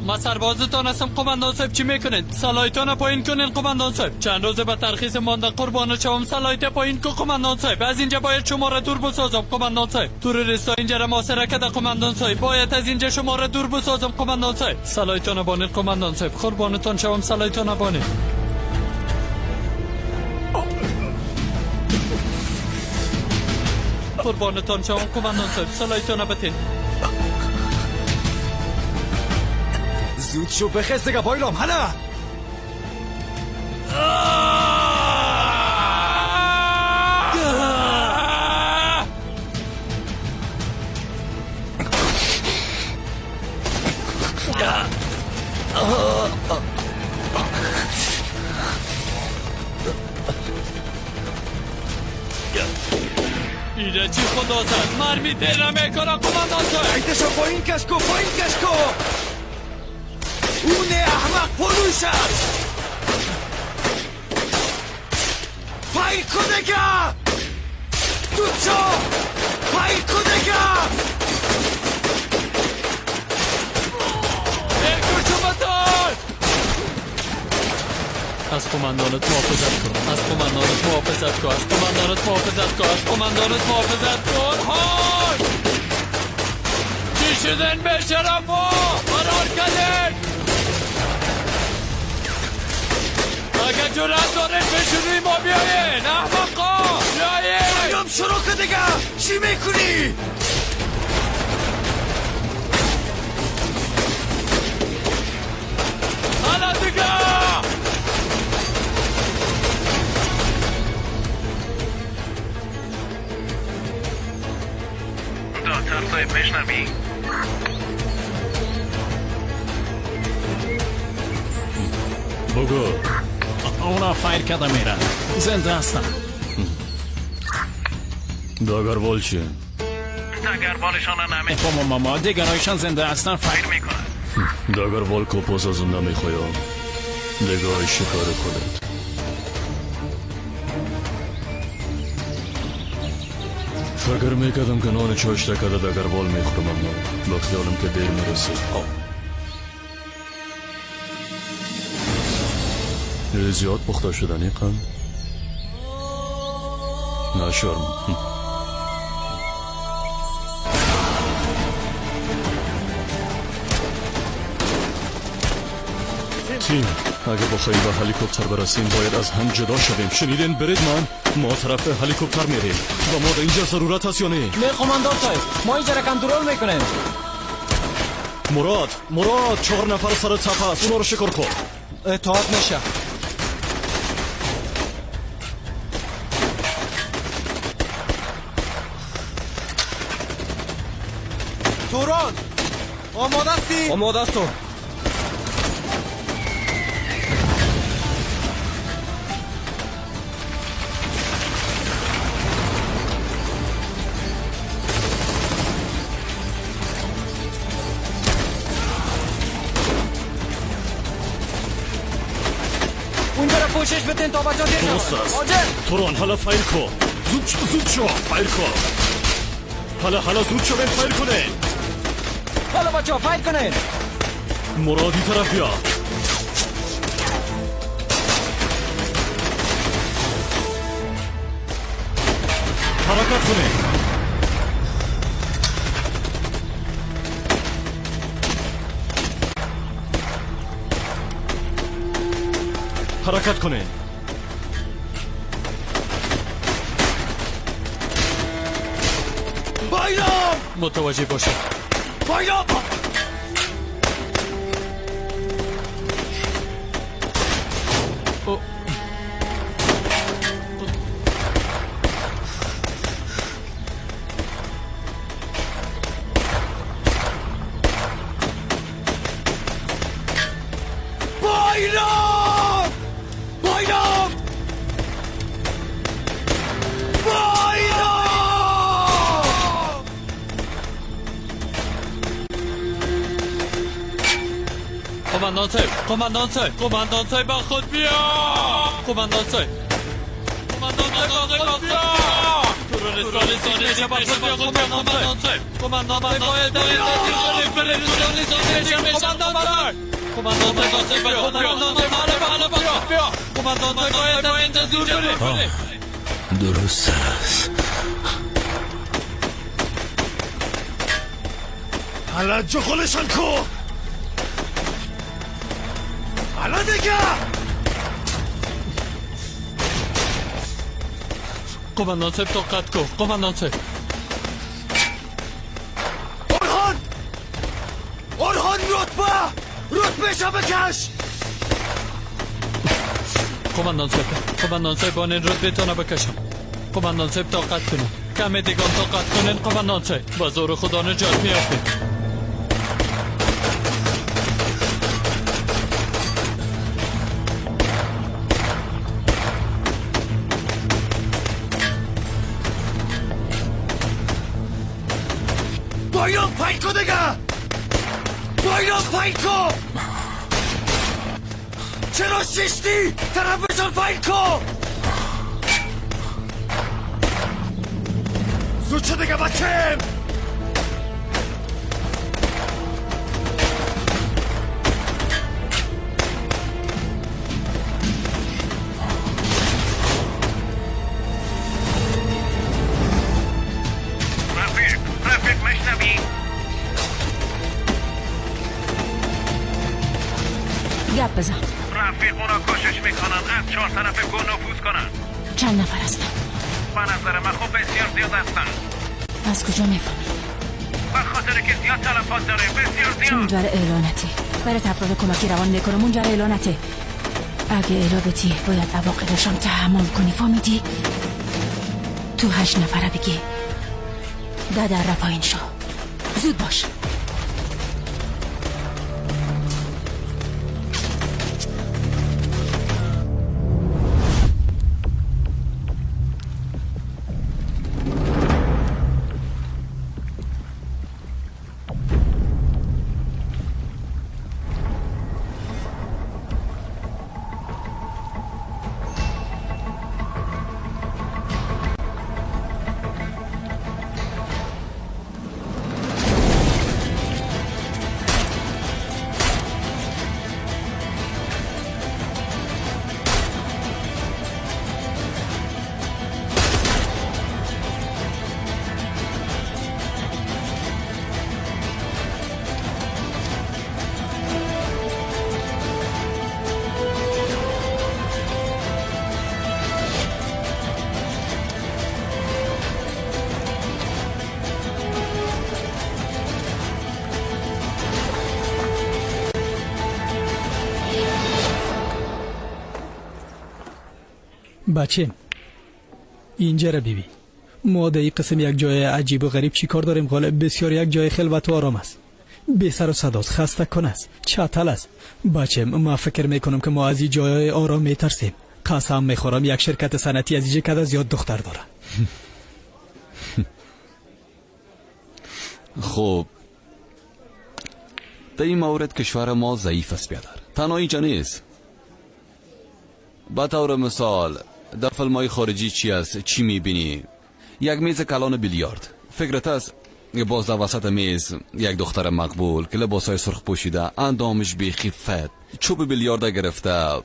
S3: ما سربازتان هستم. کماندان صاحب چی میکنید؟ صلاحیتان پایین کنین کماندان صاحب. چند روز به ترخیص مانده قربان شوم. صلاحیت پایین کن کماندان صاحب. از اینجا باید شما را دور بسازم کماندان صاحب. تروریستا اینجا را محاصره کرده کماندان صاحب. باید از اینجا شما را دور بسازم کماندان صاحب. صلاحیتان بانید کماندان صاحب. قربانتان شوم. صلاحیتان بانید. قربانتان شوم کماندان صاحب. صلاحیتان بتین.
S2: زود شو بخیز دیگه بایرام. حالا
S3: ایره چی خدا زد. مرمی دیر نمیکنم کماندان صاحب.
S2: ایتشو پایین کش کو. اون احمق فروش است. فایر کنگا دوچو. فایر کنگا.
S3: کشومتان. از کماندانت محافظت کن. از کماندانت محافظت کن. از کماندانت محافظت کن. از کماندانت محافظت کن. های چی شدن به شرفا؟ فرار کردن. اگه جرأت دارین بشونی ما بیاین. احمقا بیاین.
S2: بایرام شروع کن دیگه. چی میکنی؟
S3: حالا دیگه
S7: دکتر صاحب میشنوی؟
S1: بگو.
S13: اونا فایر کرده میرن. زنده هستن.
S1: داگروال چیه؟
S7: دگربالشان نمیخوام.
S13: ماما دیگرایشان زنده هستن.
S7: فایر میکنن.
S1: داگروال کوپوز از اون نمیخوایم. نگاه شکار کنید. فکر میکردم که نان چاشت کرده داگروال میخورم اما با خیالم که دیر میرسید. زیاد پخته شدنی قم؟ نه شرم. تیم اگه بخوایم به هلیکوپتر برسیم باید از هم جدا شویم. شنیدین؟ برید من ما طرف هلیکوپتر میریم و ما اینجا ضرورت هست یا نه؟
S13: نه قماندان صاحب ما اینجا را کنترل میکنیم.
S1: مراد 4 نفر سر تپه است، اونا رو شکار کن.
S6: اطاعت میشه. توران آماده هستی؟
S13: آماده هستم. اونجا را پوشش بدین تا بچه ها دیر
S1: درست است. توران حالا فایر کن. زود شو فایر کن. حالا زود شو فایر کنه.
S13: حالا بچه ها فایر کنین.
S1: مرادی طرف بیا. حرکت کنه. حرکت کنه.
S3: بایرام متوجه باشه.
S1: بایرام
S3: قماندان صاحب با خود بیا. قماندان صاحب با خود بیا. تورانستان میشه با خود بیا. قماندان صاحب باید در این تحصیل کنیم. قماندان صاحب با خود بیا. قماندان صاحب باید در این تحصیل کنیم.
S4: درست است.
S1: حالا جغلشان کن. حالا دیگه
S3: قماندان صاحب طاقت کن. قماندان صاحب
S1: orhan رتبه شو بکش.
S3: قماندان صاحب بان این رتبه تانو بکشم. قماندان صاحب طاقت کنن. کم دیگان طاقت کنن. قماندان صاحب با زور خدا نجات میافته.
S1: بایرام فایل کن دیگه. بایرام فایل کن. چرا ششتی؟ طرفشان فایل کن. زود شو دیگه بچه.
S7: رفیق مشنوی؟
S12: گپ بزن.
S7: رفیق اونا کوشش میکنن از 4 طرف گل نفوذ کنن.
S12: چند نفر هستن؟
S7: به نظر من خب بسیار زیاد هستن.
S12: از کجا میفهمی؟
S7: به خاطر که زیاد تلفات داره. بسیار زیاد.
S12: منجر اعلانته. برای تبلیغ کمکی روان میکنه. منجر اعلانته. اگه اعلابتی باید عواقبشان تحمل کنی. فهمیدی؟ تو 8 نفره بگی 10 در پایین شو. زود باش.
S14: بچم اینجا را ببین. ما در این قسم یک جای عجیب و غریب چی کار داریم؟ غالب بسیار یک جای خلوت و آرام است، بی سر و صداست، خسته کن است، چتل است. بچم ما فکر میکنم که ما از این جای آرام میترسیم. قسم میخورم یک شرکت صنعتی از اینجا کده زیاد دختر داره.
S15: خب در این مورد کشور ما ضعیف است بیادر. تنها اینجا نیست. به طور مثال در فیلم‌های خارجی چی است؟ چی میبینی؟ یک میز کلان بیلیارد. فکرت است باز در وسط میز یک دختر مقبول که لباسای سرخ پوشیده، اندامش بی خفت، چوب بیلیارد گرفته،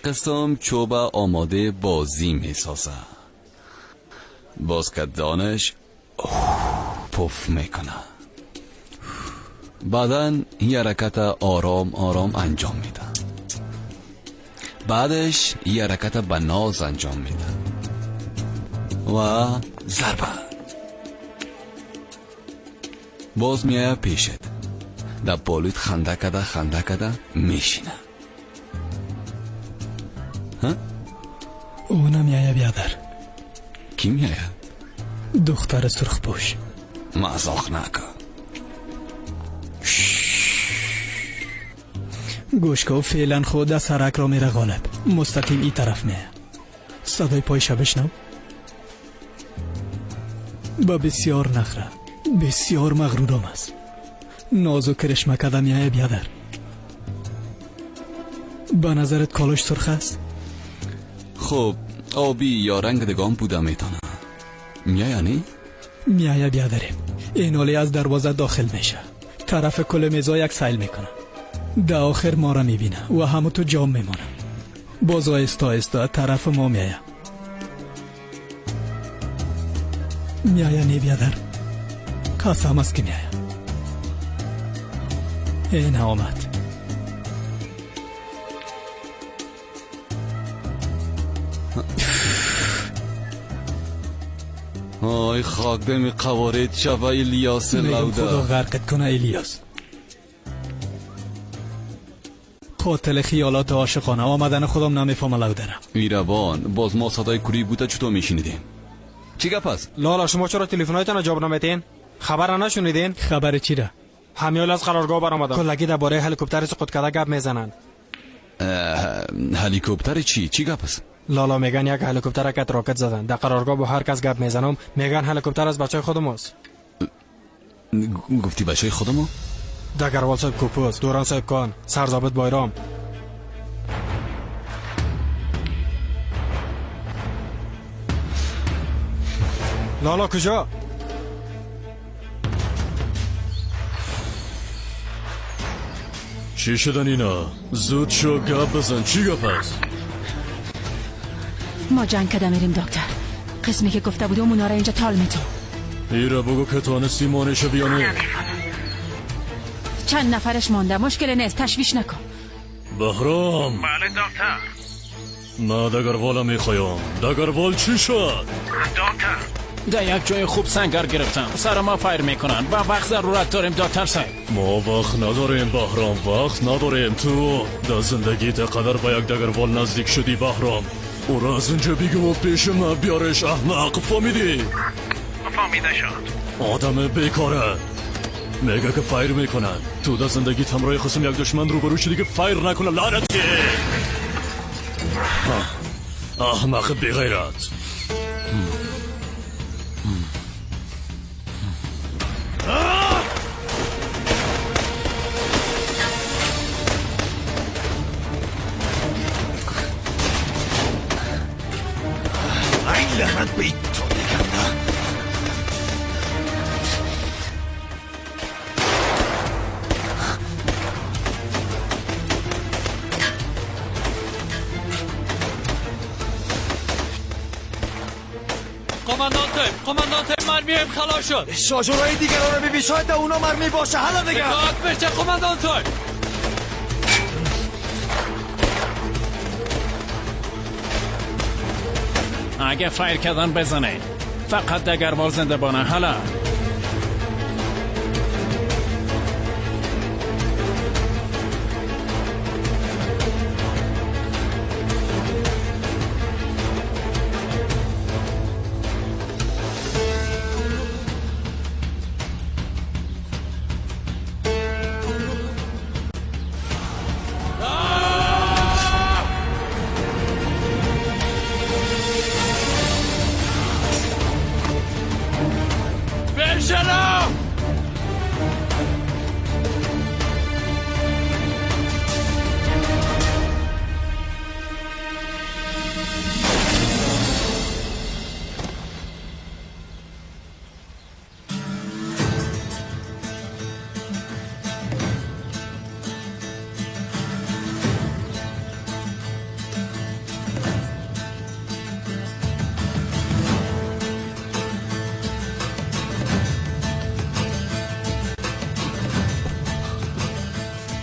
S15: قسم چوب آماده بازی میسازه. باز که دانش پف میکنه. بعداً این حرکت آرام آرام انجام میده. بعدش این حرکت به ناز انجام میده و ضربه. باز میایه پیشت، در بالویت خنده کده میشینه. ها؟
S14: اونم میایه بیادر.
S15: کی میایه؟
S14: دختر سرخ پوش.
S15: مزاق نکن.
S14: گوشکو فعلا خود از سرک را میره غالب. مستقیم این طرف میه. صدای پایش بشنو. با بسیار نخره، بسیار مغرورم است. ناز و کرشمه کده میایه بیادر. به نظرت کالش سرخ است؟
S15: خب آبی یا رنگ دگان بوده میتونه. میایه نی؟
S14: میایه بیادریم. این حالی از دروازه داخل میشه. طرف کل میزا یک سیل میکنه. در آخر ما را میبینه و همو تو جام میمونه. باز آیستا آیستا طرف ما میایه. میایه نی بیادر؟ قسم است که میایه. این آمد.
S15: آی خاک دمی قوارید شبه الیاس لوده.
S14: میگم خدا غرقت کنه الیاس. قاتل خیالات عاشقانه. آمدن خودم نمیفهمه لودرم.
S15: میروان باز ما صدای کوری بوده چطور میشینیدیم؟ چی گپ است؟
S16: لالا شما چرا تلفن‌هایتان جواب نمیدین؟ خبر نشنیدین؟
S14: خبر چی را؟
S16: همیال از قرارگاه برآمدن. کلگی درباره هلیکوپتر سقوط کرده گپ میزنن.
S15: هلیکوپتر چی گپ است؟
S16: لالا میگن یک هلیکوپتر که راکت زدن. در قرارگاه با هر کس گپ میزنم میگن هلیکوپتر از بچهای خودماست.
S15: گفتی بچهای خودمو؟
S16: دگروال صاحب کوپوس، دوران صاحب کان، سرضابط بایرام. لالا کجا؟
S1: چی شدن اینا؟ زود شو گپ بزن. چی گپ است؟
S12: ما جنگ کده میریم دکتر. قسمی که گفته بودم اونا را اینجا تال میتون.
S1: ایره بگو که تانستی مانشو بیانه.
S12: چند نفرش مانده. مشکل نیست، تشویش نکن.
S1: بهرام.
S7: بله دکتر.
S1: ما دگروال میخوایم. دگروال چی شد؟
S7: دکتر
S13: در یک جای خوب سنگر گرفتم. سر ما فایر میکنن. با وقت ضرورت داریم دکتر صاحب.
S1: ما وقت نداریم بهرام، وقت نداریم. تو در زندگیت قدر به یک دگروال نزدیک شدی بهرام. او را از اینجا بگو و پیش ما بیارش. احمق فهمیدی؟
S7: فهمیده شد.
S1: آدم بیکاره میگه که فایر میکنن. تو در زندگیت همراه خصم یک دشمن روبرو شدی که فایر نکنه. لعنتی احمق بیغیرت.
S2: ای لعنت به این تو دیگرده.
S3: قماندان صاحب مرمیم خلاص شد.
S6: شاجورای دیگران رو ببین، شاید اونا مرمی باشه. حالا دیگه
S3: اطاعت بشه قماندان صاحب.
S13: اگه فایر کردن بزنه. فقط دگروال زنده بانه. حالا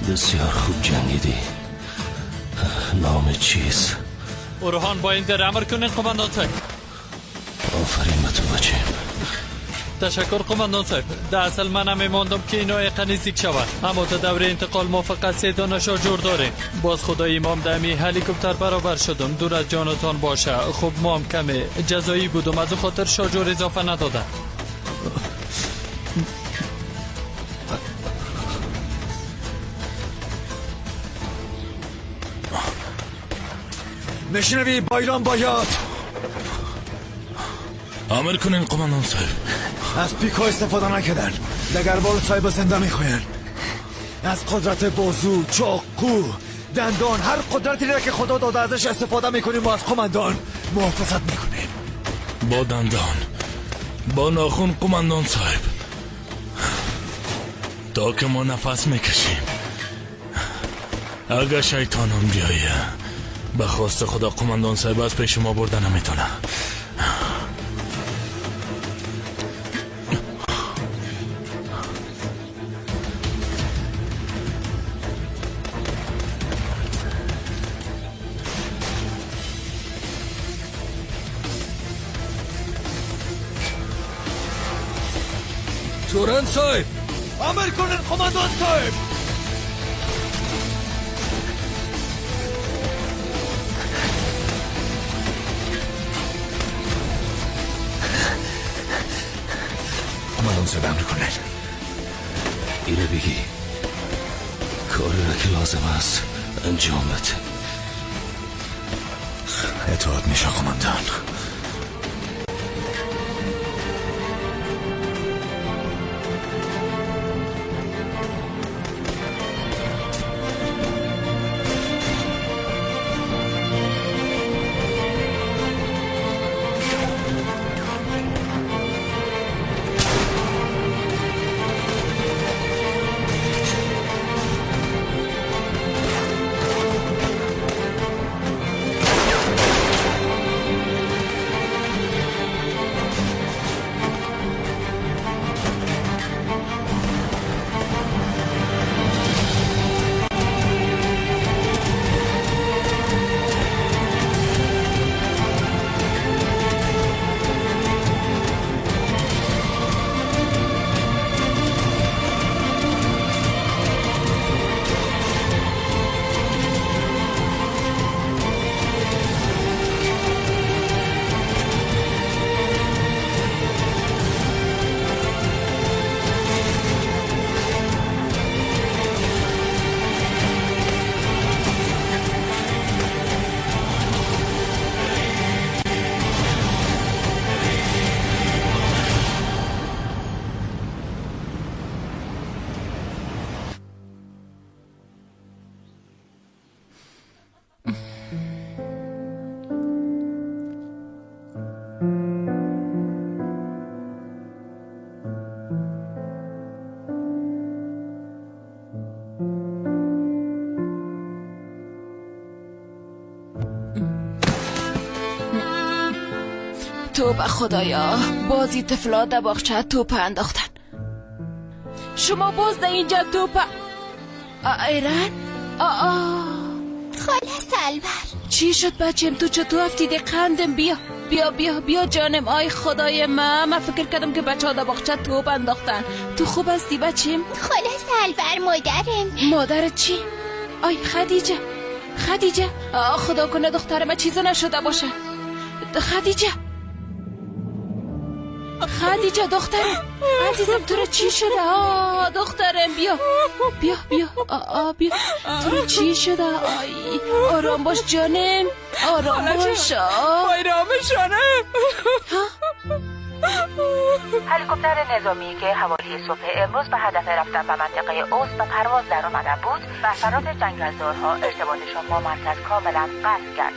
S4: بسیار خوب جنگیدی. نام چیست؟
S3: اورهان با این در امر کنین قماندان صاحب.
S4: آفرین به تو بچه.
S3: تشکر قماندان صاحب. در اصل من هم ایماندم که اینو نزدیک شود، اما تا دور انتقال ما فقط 3 دانه شارژور داریم. باز خدای امام دمی هلیکوپتر برابر شدم دور از جانتان باشه. خب ما هم کمی جزایی بودم، از اون خاطر شارژور اضافه ندادم.
S2: مشنوی بایران باید
S9: عمل کنین قماندان صاحب.
S2: از پیکو استفاده نکردن. دگربال صاحب زنده میخواین. از قدرت بازو، چاقو، دندان، هر قدرتی را که خدا داده ازش استفاده میکنیم و از قماندان محافظت میکنیم.
S9: با دندان، با ناخون قماندان صاحب، تا که ما نفس میکشیم. اگر شیطانم بیایه به خواست خدا قماندان صاحب از پیش ما برده نمیتونه.
S4: توران صاحب
S2: امر کنین قماندان صاحب. قماندان صاحب امر کنین.
S4: ایره بگی کاری را که لازم است انجام بده.
S2: اطاعت میشه قماندان.
S5: توبه خدایا، بازی طفلا در باغچه توپ انداختن. شما باز در اینجا توپ ایران؟
S17: خاله سلور
S5: چی شد بچم؟ تو چطور افتیده؟ قندم بیا بیا بیا بیا جانم. آی خدای من فکر کردم که بچه ها در باغچه توپ انداختن. تو خوب هستی بچم؟
S17: خاله سلور مادرم.
S5: مادرت چی؟ آی خدیجه خدا کنه دخترم چیزی نشده باشه. خدیجه دخترم عزیزم، تو رو چی شده؟ دخترم بیا بیا بیا بیا. تو رو چی شده؟ آرام باش جانم، آرام باش.
S18: جانم. هلیکوپتر نظامی که حوالی صبح امروز به هدف رفتن به منطقه اوست به پرواز در آمده بود و فرات جنگلزارها ارتباطشان با مرکز کاملا قطع کرد.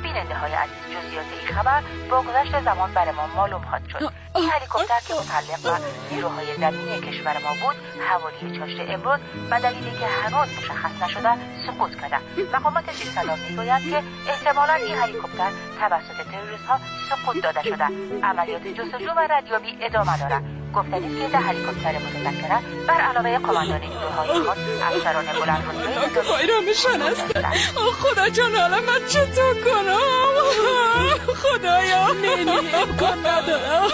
S18: بیننده های عزیز، جزئیات این خبر با گذشت زمان برای ما معلوم خواهد شد. این هلیکوپتر که متعلق به نیروهای زمینی کشور ما بود حوالی چاشت امروز به دلیلی که هنوز مشخص نشده سقوط کرده. مقامات زیرساختمان میگویند که احتمالاً این هلیکوپتر توسط تروریست ها سقوط داده شده. عملیات جستجو و ردیابی ادامه دارد. گفتنی است که در هلیکوپتر متذکره بر علاوه قماندان نیروهای خود افسران بلندپایه
S8: فایرامشان هستن. خدا جان حالا من چطور کنم؟ خدایا نه امکان ندارم.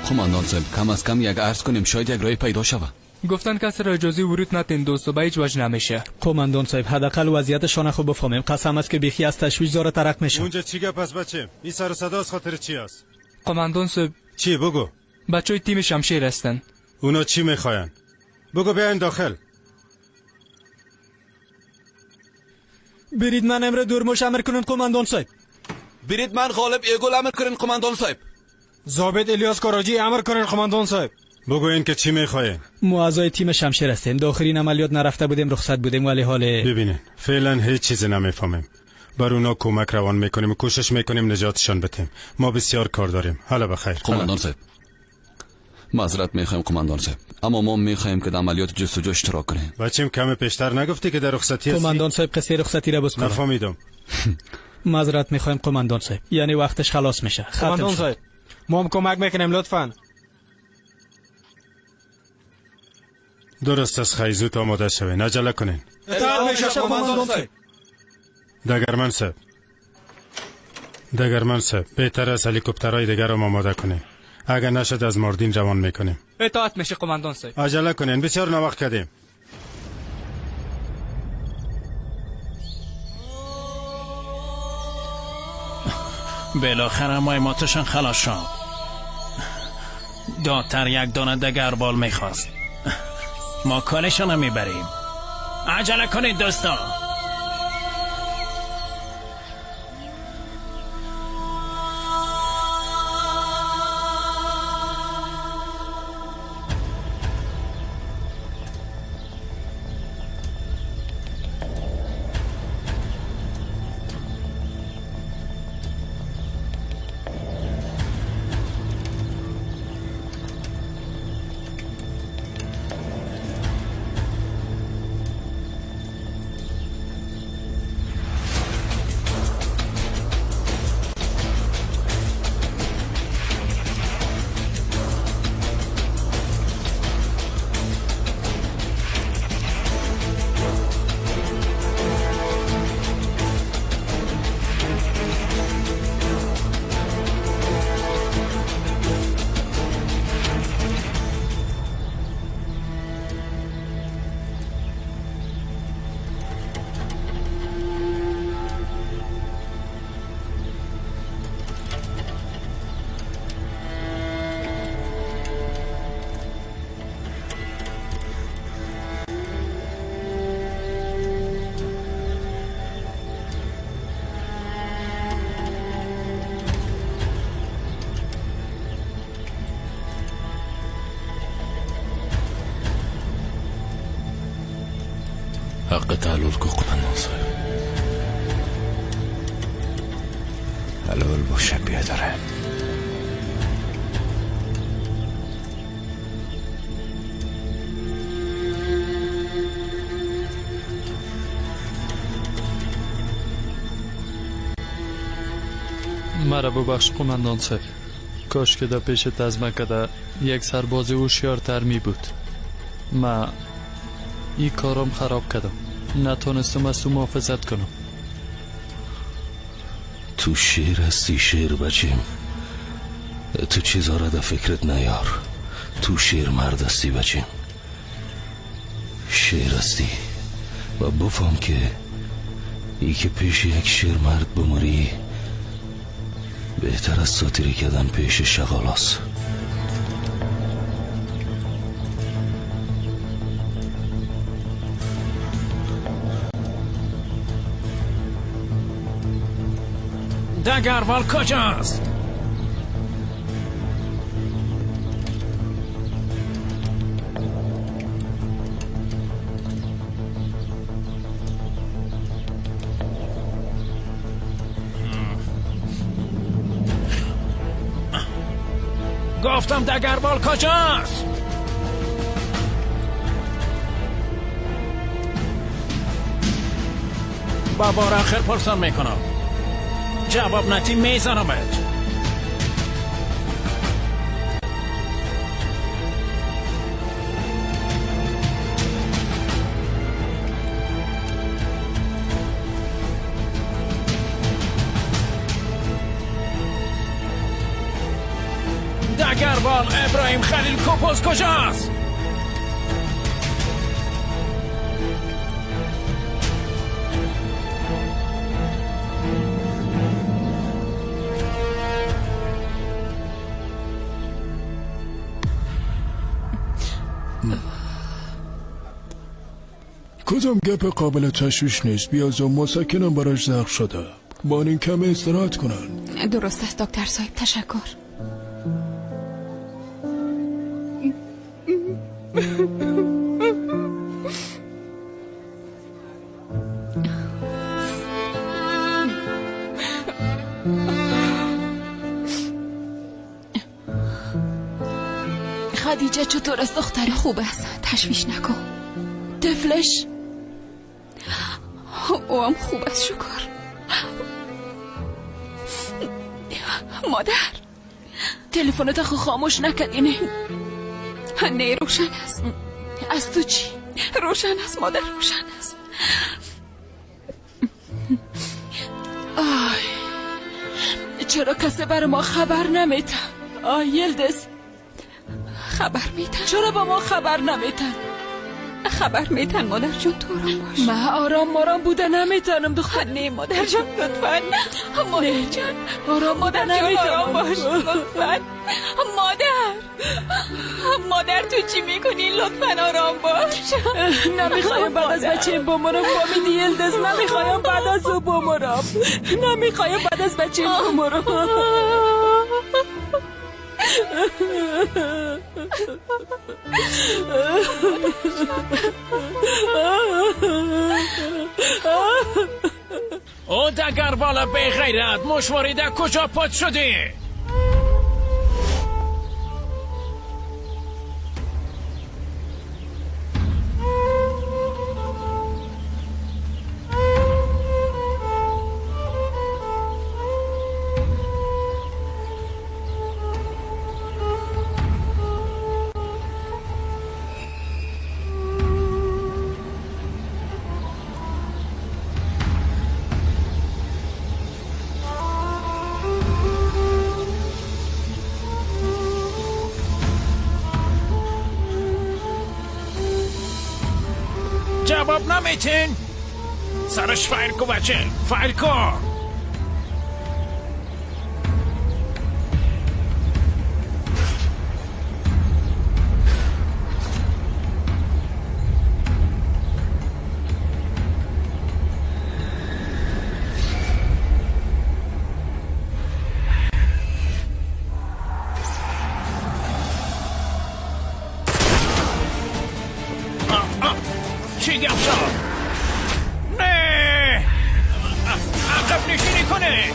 S15: قماندان صاحب کم از کم یک عرض کنیم شاید یک راه پیدا شود.
S8: گفتن کسی را اجازه ورود ندین دوست و به هیچ وجه نمیشه.
S14: قماندان صاحب حداقل وضعیتشان خوب بفهمیم. قسم است که بیخی از تشویش داره ترق میشه.
S11: اونجا چی گپ است بچه؟ این سر و صدا از خاطر چی است؟
S8: قماندان صاحب
S11: چی بگو؟
S8: بچهای تیم شمشیر هستن.
S11: اونا چی میخواین؟ بگو بیاین داخل.
S14: برید من امر دورموش امر کنین قماندان صاحب.
S15: برید من غالب ایگل امر کنین قماندان صاحب.
S16: ضابط الیاس کاراجی امر کنین قماندان صاحب.
S11: بگوین که چی میخواین.
S14: ما اعضای تیم شمشیر هستیم. داخلین عملیات نرفته بودیم رخصت بودیم ولی حال
S11: ببینین فعلا هیچ چیزی نمیفهمیم. بر اونا کمک روان میکنیم و کوشش میکنیم نجاتشان بدیم. ما بسیار کار داریم. حالا بخیر.
S15: قماندان صاحب معذرت میخوایم قماندان صاحب اما ما میخوایم که در عملیات جستجو اشتراک کنیم.
S11: بچه‌م کم پیشتر نگفتی که در رخصتی هستی؟
S14: قماندان صاحب قصه رخصتی را بسکن.
S11: نفهمیدم.
S14: معذرت میخوایم قماندان صاحب یعنی وقتش خلاص میشه.
S16: قماندان صاحب ما هم کمک میکنیم لطفاً.
S11: درست است خیزوت آماده شوین. عجله کنین.
S16: اطاعت میشه قماندان صاحب.
S11: دگرمن صاحب بهتر است هلیکوپترهای دیگر را آماده کنیم. اگر نشد از ماردین روان میکنیم.
S8: اطاعت میشه قماندان صاحب.
S11: عجله کنین بسیار ناوقت کردیم.
S13: بالاخره مایماتشان خلاص شد. دادتر یک دانه دگربال میخواست. ما کلشان میبریم. عجله کنید دوستان.
S9: حق تعلل کو قماندان صاحب.
S2: حلال باشه بیادره.
S3: مرا ببخش قماندان صاحب. کاش که در پیشت از مکه یک سرباز هوشیارتر می بود. ما این کارم خراب کردم. نتونستم از تو محافظت کنم.
S4: تو شیر هستی شیر بچیم. تو چیزا را در فکرت نیار. تو شیر مرد هستی بچیم. شیر هستی و بفهم که ای که پیش یک شیر مرد بماری بهتر از ساتیری کردن پیش شغالاست.
S13: دگربال کجاست؟ گفتم دگربال کجاست؟ با بار آخر پرسان میکنم. جواب نتی میزنمت. دگربال ابراهیم خلیل کوپوس کجاست؟
S9: کدام گپ قابل تشویش نیست. بیازم مسکنم براش زخم شده. با این کم استراحت کنن.
S8: درست است دکتر صاحب، تشکر.
S5: خدیجه چطور است دختر؟
S8: خوب است، تشویش نکن.
S5: طفلش؟
S8: او هم خوب است شکر. مادر
S5: تلفنت خو خاموش نکردی؟
S8: نه روشن است.
S5: از تو چی؟
S8: روشن است مادر، روشن است.
S5: چرا کسی بر ما خبر نمیتن؟ یلدز
S8: خبر میتن.
S5: چرا با ما خبر نمیتن؟
S8: خبر میتن مادر جان، تو آرام باش.
S5: من آرام بوده نمیتونم دختر.
S8: نه مادر جان لطفا. مادر جان
S5: آرام بوده نمیتونم.
S8: آرام باش لطفا. مادر تو چی میکنی؟ لطفا آرام باش.
S5: نمیخوایم بعد از بچه بمرم. فامیدی یلدز، نمیخوایم بعد از او بمرم. نمیخوایم بعد از بچه بمرم.
S13: او دگربال بی غیرت، مشوریده کجا پد شدی؟ جواب نمیتین؟ سرش فایر کو بچه، فایر کو. چی گم شد؟ نه عقب نشینی کنه.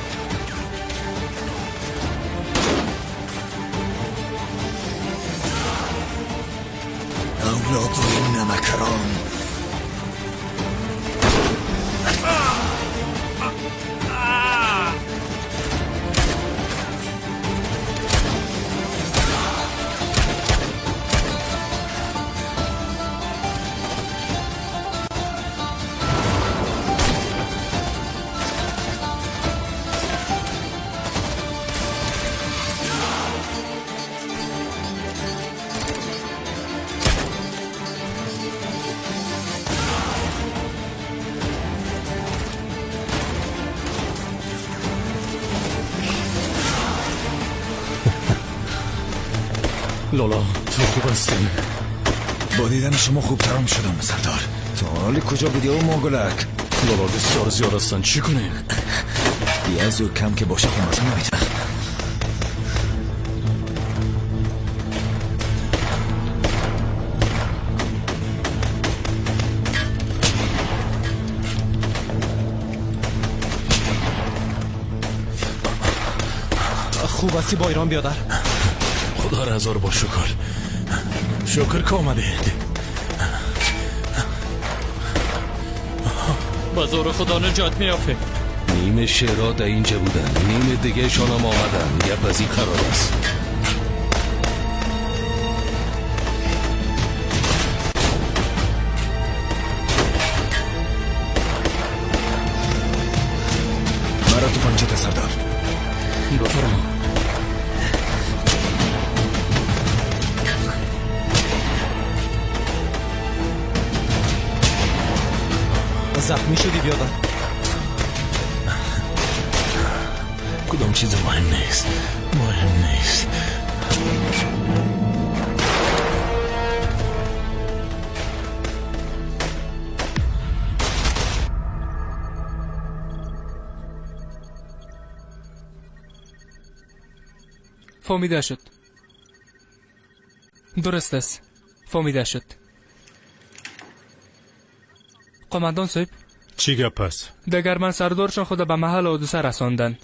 S2: اولاد نمکران.
S1: لالا تو خوب هستی؟
S2: با دیدن شما خوبترم شدم سردار. تو حالی کجا بودی او ماگلک؟
S1: لالا بسیار زیاد هستن، چی کنیم؟
S2: یه زود کم که باشه که مزه نمیتن.
S16: خوب هستی با ایران بیادر؟
S9: خدا را هزار با شکر که آمده.
S3: با زور خدا نجات میافه.
S4: نیم شعرها در اینجا بودن، نیم دیگه شان هم آمدن. یه پذی قرار است.
S2: مرا تو پنچه سردار.
S1: بفرما.
S19: زخمی شدی بیادر؟
S1: کدام چیز مهم نیست.
S20: فهمیده شد. درست است. فهمیده شد. قماندان صاحب،
S11: چی گپ است؟
S20: دگرمن سردارشان خود به محل حادثه رساندن.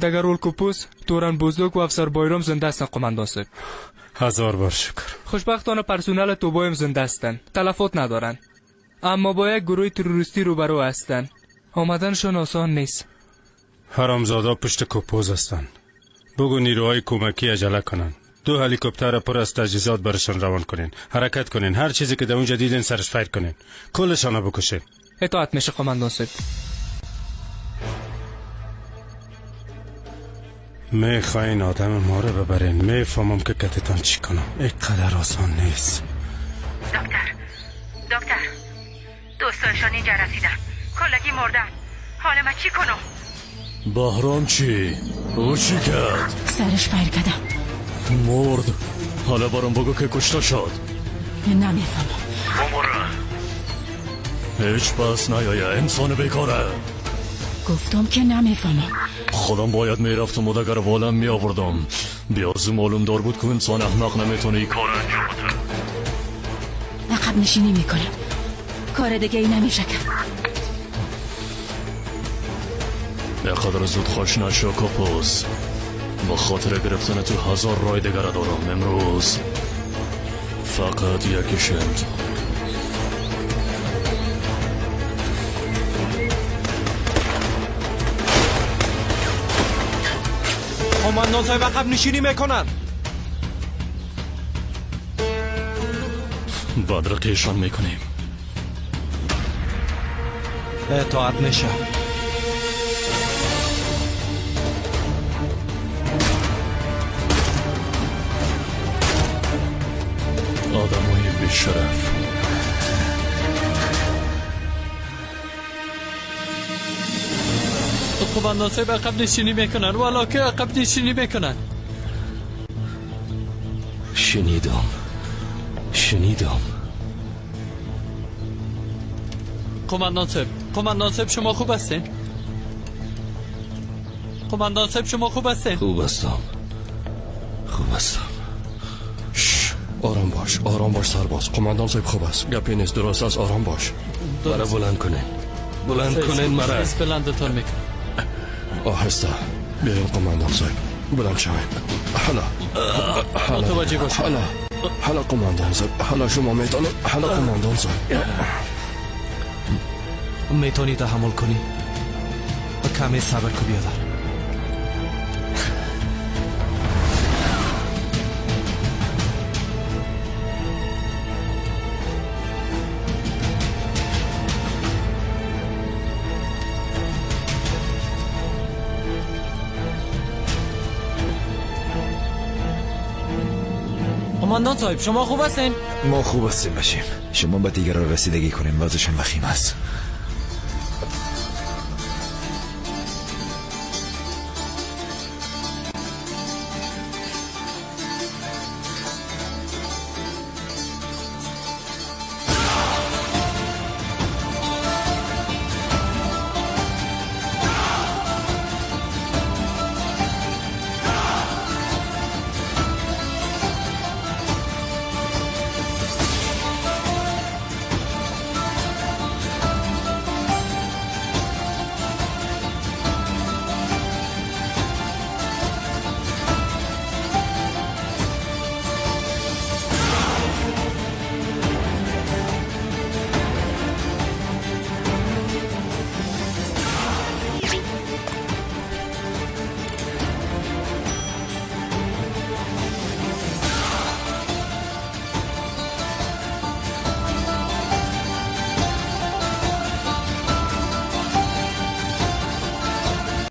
S20: دگرول کوپوس، توران بزرگ و افسر بایرام زنده هستند قماندان صاحب.
S11: هزار بار شکر.
S20: خوشبختانه پرسنل توبایم زنده هستند. تلفات ندارند. اما با یک گروه تروریستی روبرو هستند. آمدنشان آسان نیست.
S11: حرامزادا پشت کوپوز هستند. بگو نیروهای کمکی عجله کنن. 2 هلیکوپتر پر از تجهیزات برشان روان کنین. حرکت کنین. هر چیزی که در اونجا دیدین سرش فایر کنین. کلشان رو بکشین.
S20: اطاعت میشه قماندان صاحب.
S11: میخواین آدم ما رو ببرین. میفهمم که کتتان چی کنم. اینقدر آسان نیست.
S18: دکتر دوستایشان اینجا رسیدن. کلگی مردن. حال من چی کنم؟
S1: بهرام چی؟ او چی کرد؟
S12: سرش فایر کردم.
S1: مرد. حالا برام بگو که کشته شد.
S12: نمیفهمم.
S1: هیچ پس نیایه. انسان بیکاره.
S12: گفتم که نمیفهمم.
S1: خودم باید میرفتم و دگر والم می آوردم. بیازو معلوم دار بود که انسان احمق نمیتونه این کار انجام بده.
S12: عقب نشینی میکنم. کار دیگه ای نمیشه کرد.
S1: یقدر زود خوش نشو کوپوز. با خاطر گرفتن تو 1000 رای دیگر دارم. امروز فقط یکیشند.
S19: قماندان صاحب عقب نشینی میکنن.
S1: بدرقیشان میکنیم.
S19: اطاعت نشه.
S1: آدمای بیشرف.
S3: قماندان صاحب عقب نشینی میکنن. والا که عقب نشینی میکنن.
S4: شنیدم.
S3: قماندان صاحب شما خوب هستین؟ قماندان صاحب شما خوب هستین؟
S4: خوب هستم.
S1: آرام باش سرباز. قماندان صاحب خوب است. گپی نیست. درست است. آرام باش.
S4: مرا بلند کنین. مرا
S3: بلندتان میکنم.
S1: آهسته. بیاین قماندان صاحب. بلند شوین.
S3: متوجه باش.
S1: حالا قماندان صاحب. حالا شما میتونید. حالا قماندان صاحب.
S19: میتونی تحمل کنی. کمی صبر کو بیادر. قماندان صاحب شما خوب هستین؟
S2: ما خوب هستیم باشیم. شما با دیگران رسیدگی کنین. وضعشان وخیم است.